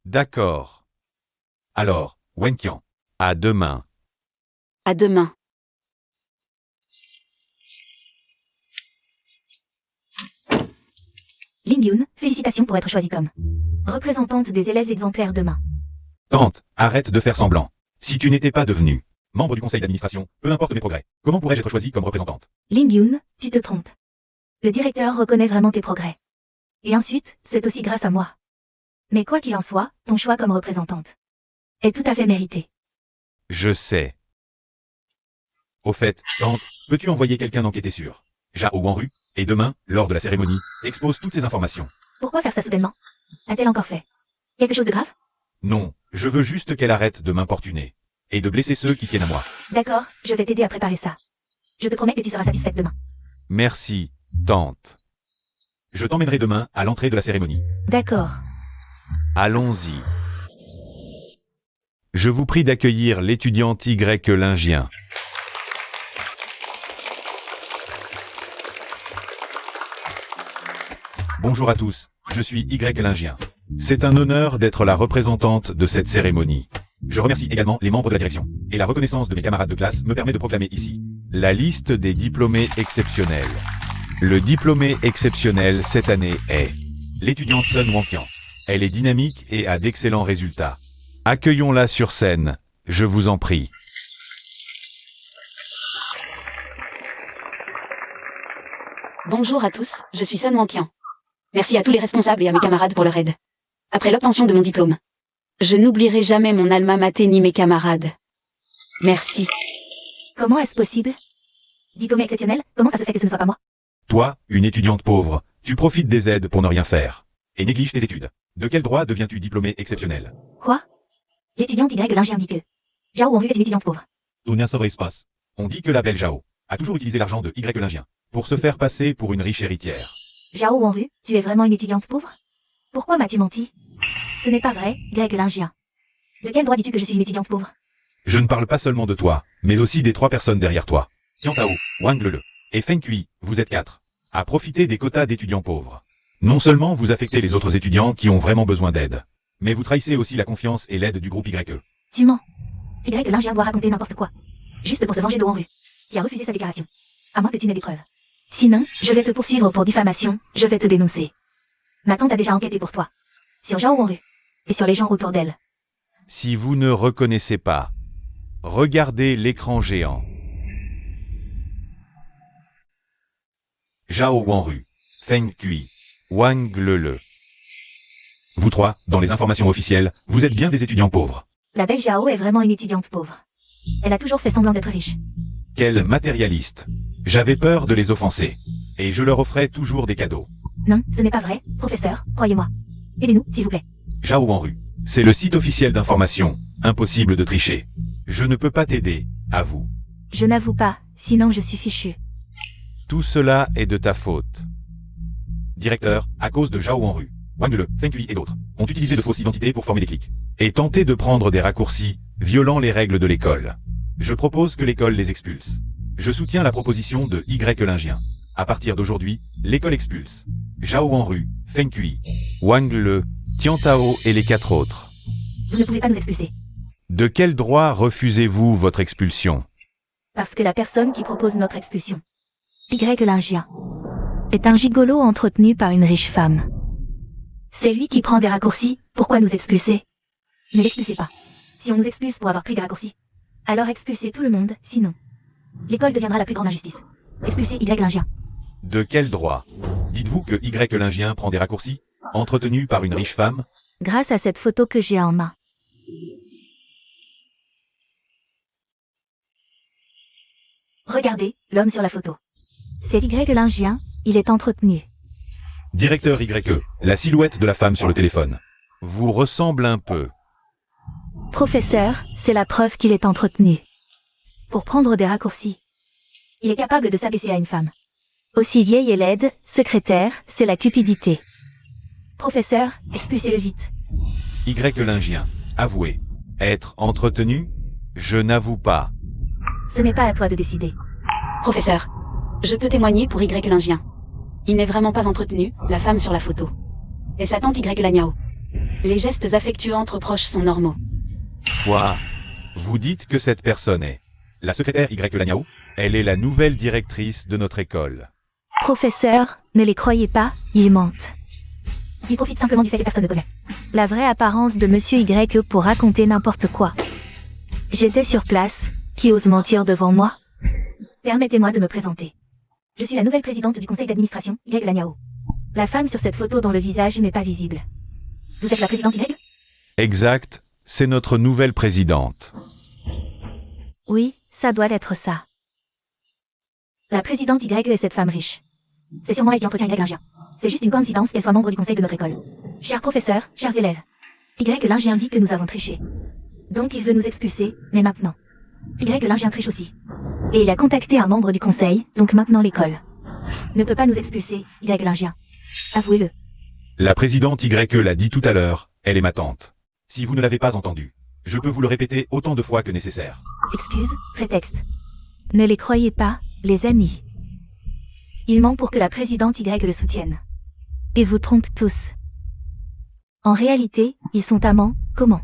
D'accord. Alors, Wenqian, à demain. À demain. Ling Yun, félicitations pour être choisie comme représentante des élèves exemplaires demain. Tante, arrête de faire semblant. Si tu n'étais pas devenue membre du conseil d'administration, peu importe mes progrès, comment pourrais-je être choisie comme représentante? Ling Yun, tu te trompes. Le directeur reconnaît vraiment tes progrès. Et ensuite, c'est aussi grâce à moi. Mais quoi qu'il en soit, ton choix comme représentante est tout à fait mérité. Je sais. Au fait, tante, peux-tu envoyer quelqu'un d'enquêter sur Zhao Wenru, et demain, lors de la cérémonie, expose toutes ces informations. Pourquoi faire ça soudainement? A-t-elle encore fait quelque chose de grave? Non, je veux juste qu'elle arrête de m'importuner. Et de blesser ceux qui tiennent à moi. D'accord, je vais t'aider à préparer ça. Je te promets que tu seras satisfaite demain. Merci, tante. Je t'emmènerai demain à l'entrée de la cérémonie. D'accord. Allons-y. Je vous prie d'accueillir l'étudiant Y Lingien. Bonjour à tous, je suis Y Lingien. C'est un honneur d'être la représentante de cette cérémonie. Je remercie également les membres de la direction. Et la reconnaissance de mes camarades de classe me permet de proclamer ici la liste des diplômés exceptionnels. Le diplômé exceptionnel cette année est l'étudiante Sun Wonqian. Elle est dynamique et a d'excellents résultats. Accueillons-la sur scène, je vous en prie. Bonjour à tous, je suis Sun Wonqian. Merci à tous les responsables et à mes camarades pour leur aide. Après l'obtention de mon diplôme, je n'oublierai jamais mon alma mater ni mes camarades. Merci. Comment est-ce possible? Diplômé exceptionnel, comment ça se fait que ce ne soit pas moi? Toi, une étudiante pauvre, tu profites des aides pour ne rien faire. Et négliges tes études. De quel droit deviens-tu diplômé exceptionnel? Quoi? L'étudiante Y Lingien dit que Zhao Wenru est une étudiante pauvre. On dit que la belle Zhao a toujours utilisé l'argent de Y Lingien pour se faire passer pour une riche héritière. Zhao Wenru, tu es vraiment une étudiante pauvre? Pourquoi m'as-tu menti? Ce n'est pas vrai, Y Lingien. De quel droit dis-tu que je suis une étudiante pauvre? Je ne parle pas seulement de toi, mais aussi des 3 personnes derrière toi. Tian Tao, Wang Lele et Feng Kui, vous êtes 4. À profiter des quotas d'étudiants pauvres. Non seulement vous affectez les autres étudiants qui ont vraiment besoin d'aide, mais vous trahissez aussi la confiance et l'aide du groupe YE. Tu mens. Y l'Indien doit raconter n'importe quoi. Juste pour se venger de Wanru, qui a refusé sa déclaration. À moins que tu n'aies des preuves. Sinon, je vais te poursuivre pour diffamation, je vais te dénoncer. Ma tante a déjà enquêté pour toi. Sur Zhao Wanru. Et sur les gens autour d'elle. Si vous ne reconnaissez pas, regardez l'écran géant. Zhao Wanru, Feng Kui, Wang Lele. Vous trois, dans les informations officielles, vous êtes bien des étudiants pauvres. La belle Zhao est vraiment une étudiante pauvre. Elle a toujours fait semblant d'être riche. Quels matérialistes. J'avais peur de les offenser. Et je leur offrais toujours des cadeaux. Non, ce n'est pas vrai, professeur, croyez-moi. Aidez-nous, s'il vous plaît. Zhao Wanru. C'est le site officiel d'information. Impossible de tricher. Je ne peux pas t'aider, à vous. Je n'avoue pas, sinon je suis fichu. Tout cela est de ta faute. Directeur, à cause de Zhao Wanru, Wang Le, Feng Kui et d'autres, ont utilisé de fausses identités pour former des clics. Et tenté de prendre des raccourcis, violant les règles de l'école. Je propose que l'école les expulse. Je soutiens la proposition de Y Lingien. À partir d'aujourd'hui, l'école expulse Zhao Wanru, Feng Kui, Wang Le, Tian Tao et les 4 autres. Vous ne pouvez pas nous expulser. De quel droit refusez-vous votre expulsion? Parce que la personne qui propose notre expulsion, Y Lingien, est un gigolo entretenu par une riche femme. C'est lui qui prend des raccourcis, pourquoi nous expulser? Ne l'expulsez pas. Si on nous expulse pour avoir pris des raccourcis, alors expulsez tout le monde, sinon. L'école deviendra la plus grande injustice. Expulsez Y Lingien. De quel droit? Dites-vous que Y Lingien prend des raccourcis, entretenu par une riche femme? Grâce à cette photo que j'ai en main. Regardez, l'homme sur la photo. C'est Y Lingien, il est entretenu. Directeur YE, la silhouette de la femme sur le téléphone. Vous ressemble un peu. Professeur, c'est la preuve qu'il est entretenu. Pour prendre des raccourcis. Il est capable de s'abaisser à une femme. Aussi vieille et laide, secrétaire, c'est la cupidité. Professeur, expulsez-le vite. Y Lingien, avouez. Être entretenu? Je n'avoue pas. Ce n'est pas à toi de décider. Professeur, je peux témoigner pour Y Lingien. Il n'est vraiment pas entretenu, la femme sur la photo. Et sa tante Y Lagnao. Les gestes affectueux entre proches sont normaux. Quoi? Vous dites que cette personne est la secrétaire Y Lagnao? Elle est la nouvelle directrice de notre école. Professeur, ne les croyez pas, ils mentent. Ils profitent simplement du fait que personne ne connaît. La vraie apparence de Monsieur Y pour raconter n'importe quoi. J'étais sur place, qui ose mentir devant moi? Permettez-moi de me présenter. Je suis la nouvelle présidente du conseil d'administration, Y Lagnao. La femme sur cette photo dont le visage n'est pas visible. Vous êtes la présidente Y? Exact, c'est notre nouvelle présidente. Oui, ça doit être ça. La présidente Y est cette femme riche. C'est sûrement elle qui entretient Y Lingien. C'est juste une coïncidence qu'elle soit membre du conseil de notre école. Chers professeurs, chers élèves. Y Lingien dit que nous avons triché. Donc il veut nous expulser, mais maintenant. Y Lingien triche aussi. Et il a contacté un membre du conseil, donc maintenant l'école ne peut pas nous expulser, Y Lingien. Avouez-le. La présidente YE l'a dit tout à l'heure, elle est ma tante. Si vous ne l'avez pas entendu, je peux vous le répéter autant de fois que nécessaire. Excuse, prétexte. Ne les croyez pas, les amis. Il ment pour que la présidente Y le soutienne. Et vous trompe tous. En réalité, ils sont amants, comment?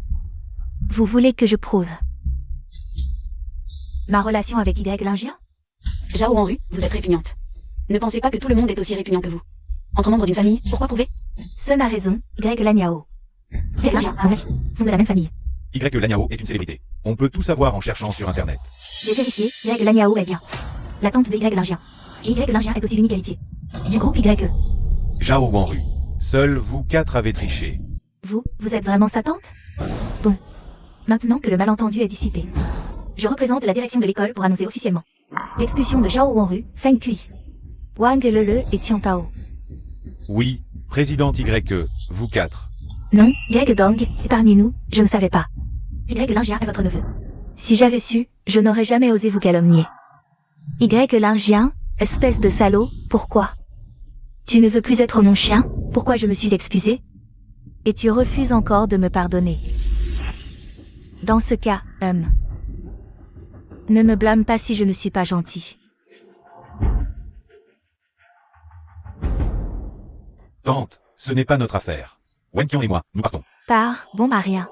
Vous voulez que je prouve ma relation avec Y Lingien? Zhao Wanru, vous êtes répugnante. Ne pensez pas que tout le monde est aussi répugnant que vous. Entre membres d'une famille, pourquoi prouver? Sun a raison, Y Lagnao. Y Lingien, mon mec, sont de la même famille. Y Lagnao est une célébrité. On peut tout savoir en cherchant sur internet. J'ai vérifié, Y Lagnao est bien. La tante de Y Lingien. Et Y Lingien est aussi l'unique héritier du groupe YE. Zhao Wanru. Seuls vous 4 avez triché. Vous êtes vraiment sa tante? Bon. Maintenant que le malentendu est dissipé. Je représente la direction de l'école pour annoncer officiellement l'expulsion de Zhao Wanru, Feng Kui, Wang Lele et Tian Tao. Oui, présidente YE, vous 4. Non, Y Dong, épargnez-nous, je ne savais pas. Y Lingien est votre neveu. Si j'avais su, je n'aurais jamais osé vous calomnier. Y Lingien, espèce de salaud, pourquoi? Tu ne veux plus être mon chien, pourquoi je me suis excusé? Et tu refuses encore de me pardonner. Dans ce cas, ne me blâme pas si je ne suis pas gentil. Tante, ce n'est pas notre affaire. Wenqian et moi, nous partons. Pars, bon Maria.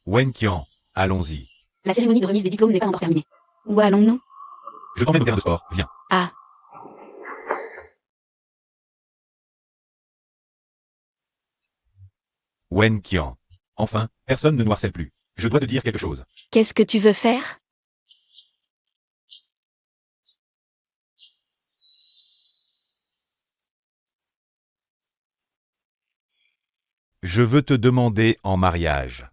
Wenqian, allons-y. La cérémonie de remise des diplômes n'est pas encore terminée. Où allons-nous? Je t'emmène au terrain de sport, viens. Ah, Wenqian. Enfin, personne ne nous harcèle plus. Je dois te dire quelque chose. qu'est-ce que tu veux faire? Je veux te demander en mariage.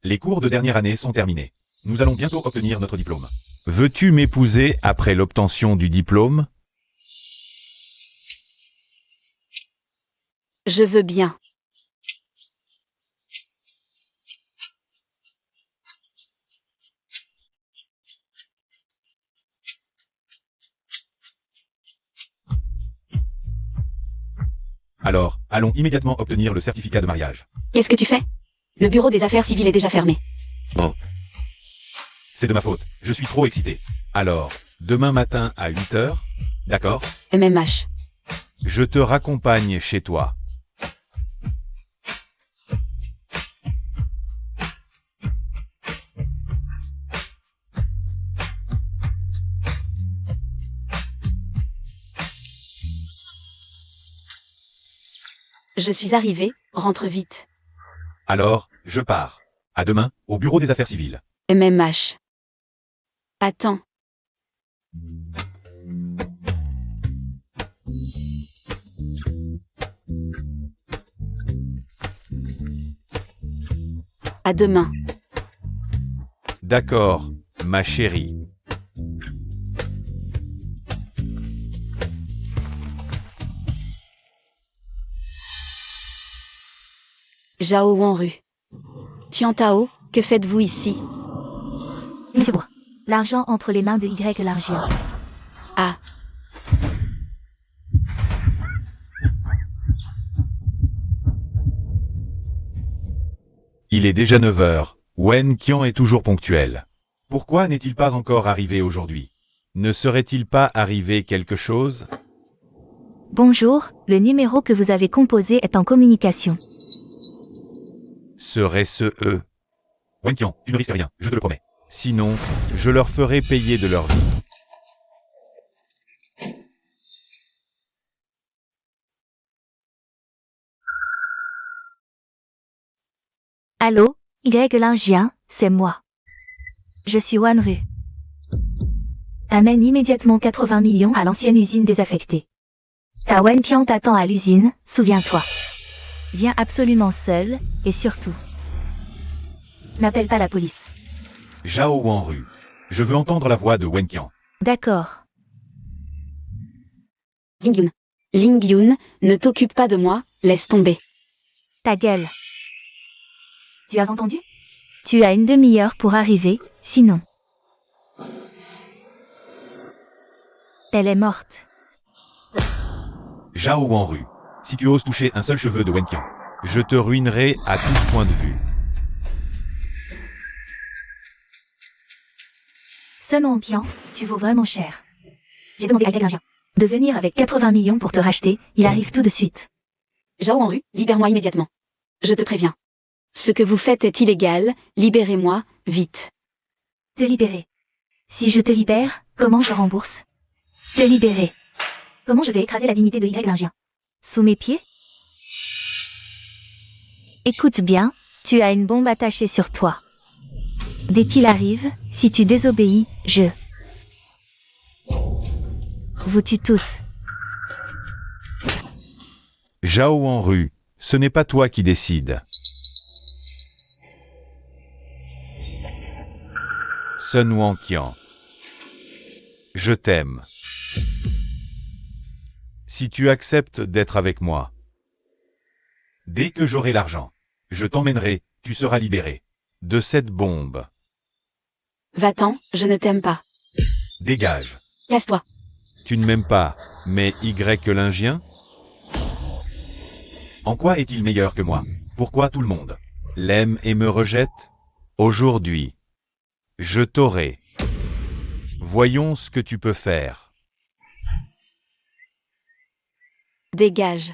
Les cours de dernière année sont terminés. Nous allons bientôt obtenir notre diplôme. Veux-tu m'épouser après l'obtention du diplôme? Je veux bien. Alors, allons immédiatement obtenir le certificat de mariage. Qu'est-ce que tu fais? Le bureau des affaires civiles est déjà fermé. C'est de ma faute, je suis trop excité. Alors, demain matin à 8 heures, d'accord? MMH. Je te raccompagne chez toi. Je suis arrivé, rentre vite. Alors, je pars. À demain, au bureau des affaires civiles. MMH. Attends. À demain. D'accord, ma chérie. Zhao Wanru. Tian Tao, que faites-vous ici? Monsieur Bourg. L'argent entre les mains de Y l'argent. Ah, Il est déjà 9 heures. Wenqian est toujours ponctuel. Pourquoi n'est-il pas encore arrivé aujourd'hui? Ne serait-il pas arrivé quelque chose? Bonjour, le numéro que vous avez composé est en communication. Serait-ce eux? Wenqian, tu ne risques rien, je te le promets. Sinon, je leur ferai payer de leur vie. Allô, Y l'Ingien, c'est moi. Je suis Wanru. Amène immédiatement 80 millions à l'ancienne usine désaffectée. Ta Wenqian t'attend à l'usine, souviens-toi. Viens absolument seul, et surtout, n'appelle pas la police. Zhao Wanru. Je veux entendre la voix de Wenqian. D'accord. Ling Yun. Ling Yun, ne t'occupe pas de moi, laisse tomber. Ta gueule. Tu as entendu? Tu as une demi-heure pour arriver, sinon. Elle est morte. Zhao Wanru. Si tu oses toucher un seul cheveu de Wenqian, je te ruinerai à tous points de vue. Sun Wanqian, tu vaux vraiment cher. J'ai demandé à Y l'Ingien de venir avec 80 millions pour te racheter, il arrive tout de suite. Zhao Wanru, libère-moi immédiatement. Je te préviens. Ce que vous faites est illégal, libérez-moi, vite. Te libérer. Si je te libère, comment je rembourse? Te libérer. Comment je vais écraser la dignité de Y l'Ingien? Sous mes pieds? Écoute bien, tu as une bombe attachée sur toi. Dès qu'il arrive, si tu désobéis, je vous tue tous. Zhao Wanru, ce n'est pas toi qui décides. Sun Wanqian. Je t'aime. Si tu acceptes d'être avec moi, dès que j'aurai l'argent, je t'emmènerai, tu seras libéré de cette bombe. Va-t'en, je ne t'aime pas. Dégage. Casse-toi. Tu ne m'aimes pas, mais Y l'Ingien? En quoi est-il meilleur que moi? Pourquoi tout le monde l'aime et me rejette? Aujourd'hui, je t'aurai. Voyons ce que tu peux faire. Dégage.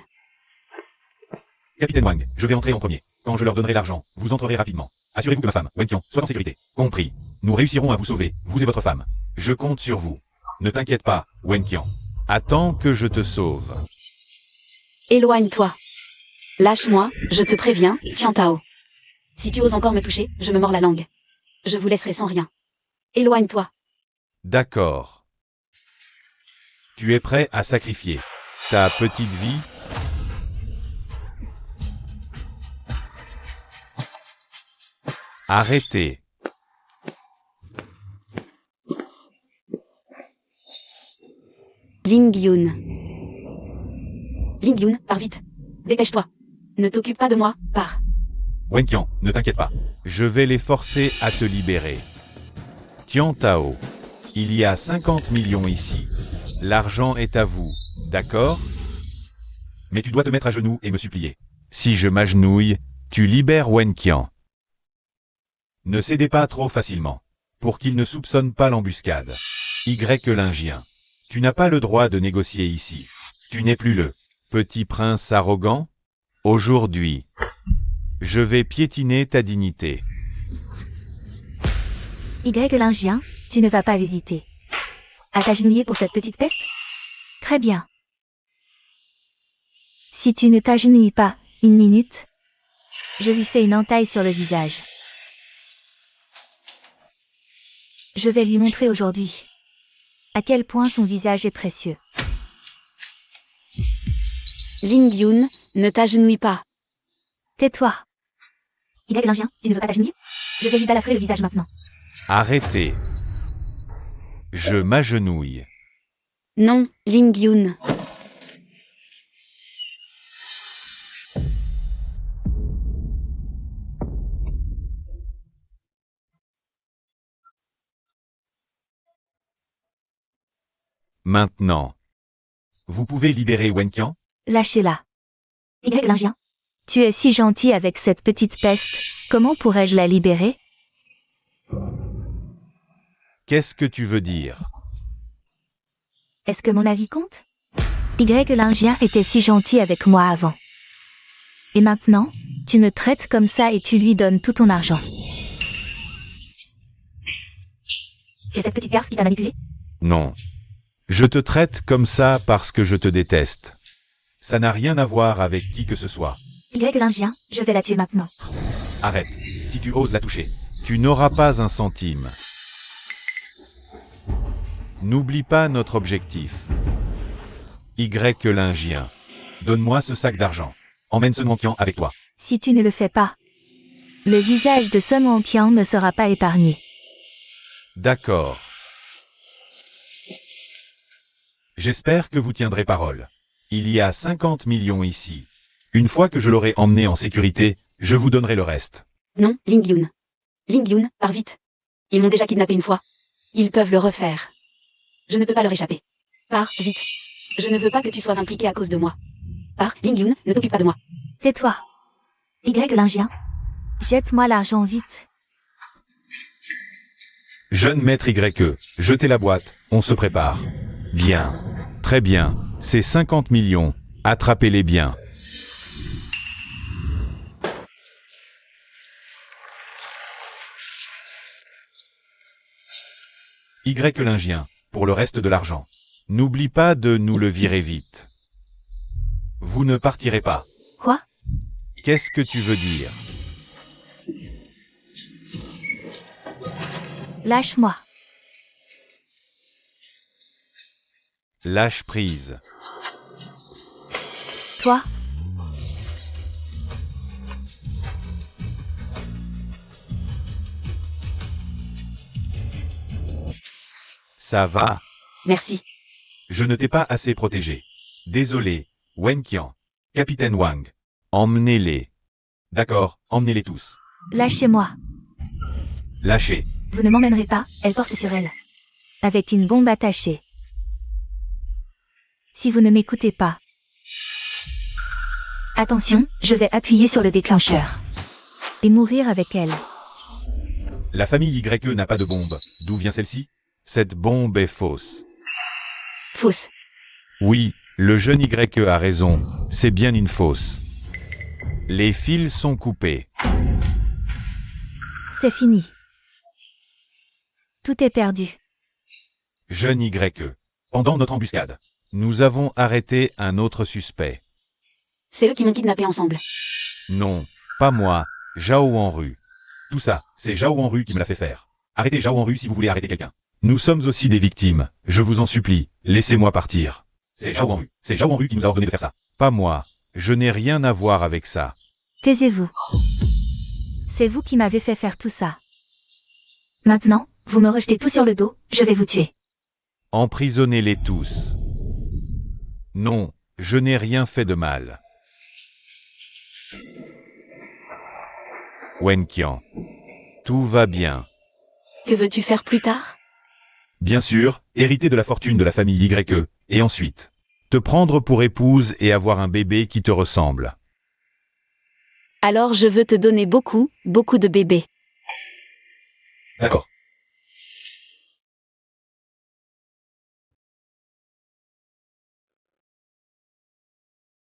Capitaine Wang, je vais entrer en premier. Quand je leur donnerai l'argent, vous entrerez rapidement. Assurez-vous que ma femme, Wenqian, soit en sécurité. Compris. Nous réussirons à vous sauver, vous et votre femme. Je compte sur vous. Ne t'inquiète pas, Wenqian. Attends que je te sauve. Éloigne-toi. Lâche-moi, je te préviens, Tian Tao. Si tu oses encore me toucher, je me mords la langue. Je vous laisserai sans rien. Éloigne-toi. D'accord. Tu es prêt à sacrifier ta petite vie? Arrêtez. Ling Yun. Ling Yun, pars vite. Dépêche-toi. Ne t'occupe pas de moi, pars. Wenqian, ne t'inquiète pas. Je vais les forcer à te libérer. Tian Tao, il y a 50 millions ici. L'argent est à vous, d'accord? Mais tu dois te mettre à genoux et me supplier. Si je m'agenouille, tu libères Wenqian. Ne cédez pas trop facilement, pour qu'il ne soupçonne pas l'embuscade. Lingien, tu n'as pas le droit de négocier ici. Tu n'es plus le petit prince arrogant. Aujourd'hui, je vais piétiner ta dignité. Lingien, tu ne vas pas hésiter. À t'agenouiller pour cette petite peste? Très bien. Si tu ne t'agenouilles pas, une minute, je lui fais une entaille sur le visage. Je vais lui montrer aujourd'hui à quel point son visage est précieux. Ling Yun, ne t'agenouille pas. Tais-toi. Lingien, tu ne veux pas t'agenouiller? Je vais lui balafrer le visage maintenant. Arrêtez. Je m'agenouille. Non, Ling Yun. Maintenant. Vous pouvez libérer Wenqian? Lâchez-la. Lingien, tu es si gentil avec cette petite peste, comment pourrais-je la libérer? Qu'est-ce que tu veux dire? Est-ce que mon avis compte? Lingien était si gentil avec moi avant. Et maintenant, tu me traites comme ça et tu lui donnes tout ton argent. C'est cette petite garce qui t'a manipulé? Non. Je te traite comme ça parce que je te déteste. Ça n'a rien à voir avec qui que ce soit. Lingien, je vais la tuer maintenant. Arrête. Si tu oses la toucher, tu n'auras pas un centime. N'oublie pas notre objectif. Lingien. Donne-moi ce sac d'argent. Emmène Sun Wanqian avec toi. Si tu ne le fais pas, le visage de Sun Wanqian ne sera pas épargné. D'accord. J'espère que vous tiendrez parole. Il y a 50 millions ici. Une fois que je l'aurai emmené en sécurité, je vous donnerai le reste. Non, Ling Yun. Ling Yun, pars vite. Ils m'ont déjà kidnappé une fois. Ils peuvent le refaire. Je ne peux pas leur échapper. Pars, vite. Je ne veux pas que tu sois impliqué à cause de moi. Pars, Ling Yun, ne t'occupe pas de moi. Tais-toi. Lingien. Jette-moi l'argent vite. Jeune maître YE, jetez la boîte, on se prépare. Bien. Très bien. C'est 50 millions. Attrapez-les bien. Lingien, pour le reste de l'argent. N'oublie pas de nous le virer vite. Vous ne partirez pas. Quoi? Qu'est-ce que tu veux dire? Lâche-moi. Lâche prise. Toi? Ça va. Merci. Je ne t'ai pas assez protégé. Désolé, Wenqian. Capitaine Wang. Emmenez-les. D'accord, emmenez-les tous. Lâchez-moi. Lâchez. Vous ne m'emmènerez pas, elle porte sur elle. Avec une bombe attachée. Si vous ne m'écoutez pas. Attention, je vais appuyer sur le déclencheur. Et mourir avec elle. La famille YE n'a pas de bombe. D'où vient celle-ci? Cette bombe est fausse. Fausse. Oui, Le jeune YE a raison, c'est bien une fausse. Les fils sont coupés. C'est fini. Tout est perdu. Jeune YE. Pendant notre embuscade, nous avons arrêté un autre suspect. C'est eux qui m'ont kidnappé ensemble. Non, pas moi, Zhao Wenru. Tout ça, c'est Zhao Wenru qui me l'a fait faire. Arrêtez Zhao Wenru si vous voulez arrêter quelqu'un. Nous sommes aussi des victimes, je vous en supplie, laissez-moi partir. C'est Zhao Wenru qui nous a ordonné de faire ça. Pas moi, je n'ai rien à voir avec ça. Taisez-vous. C'est vous qui m'avez fait faire tout ça. Maintenant, vous me rejetez tout sur le dos, je vais vous tuer. Emprisonnez-les tous. Non, je n'ai rien fait de mal. Wenqian. Tout va bien. Que veux-tu faire plus tard? Bien sûr, hériter de la fortune de la famille YE, et ensuite, te prendre pour épouse et avoir un bébé qui te ressemble. Alors je veux te donner beaucoup, beaucoup de bébés. D'accord.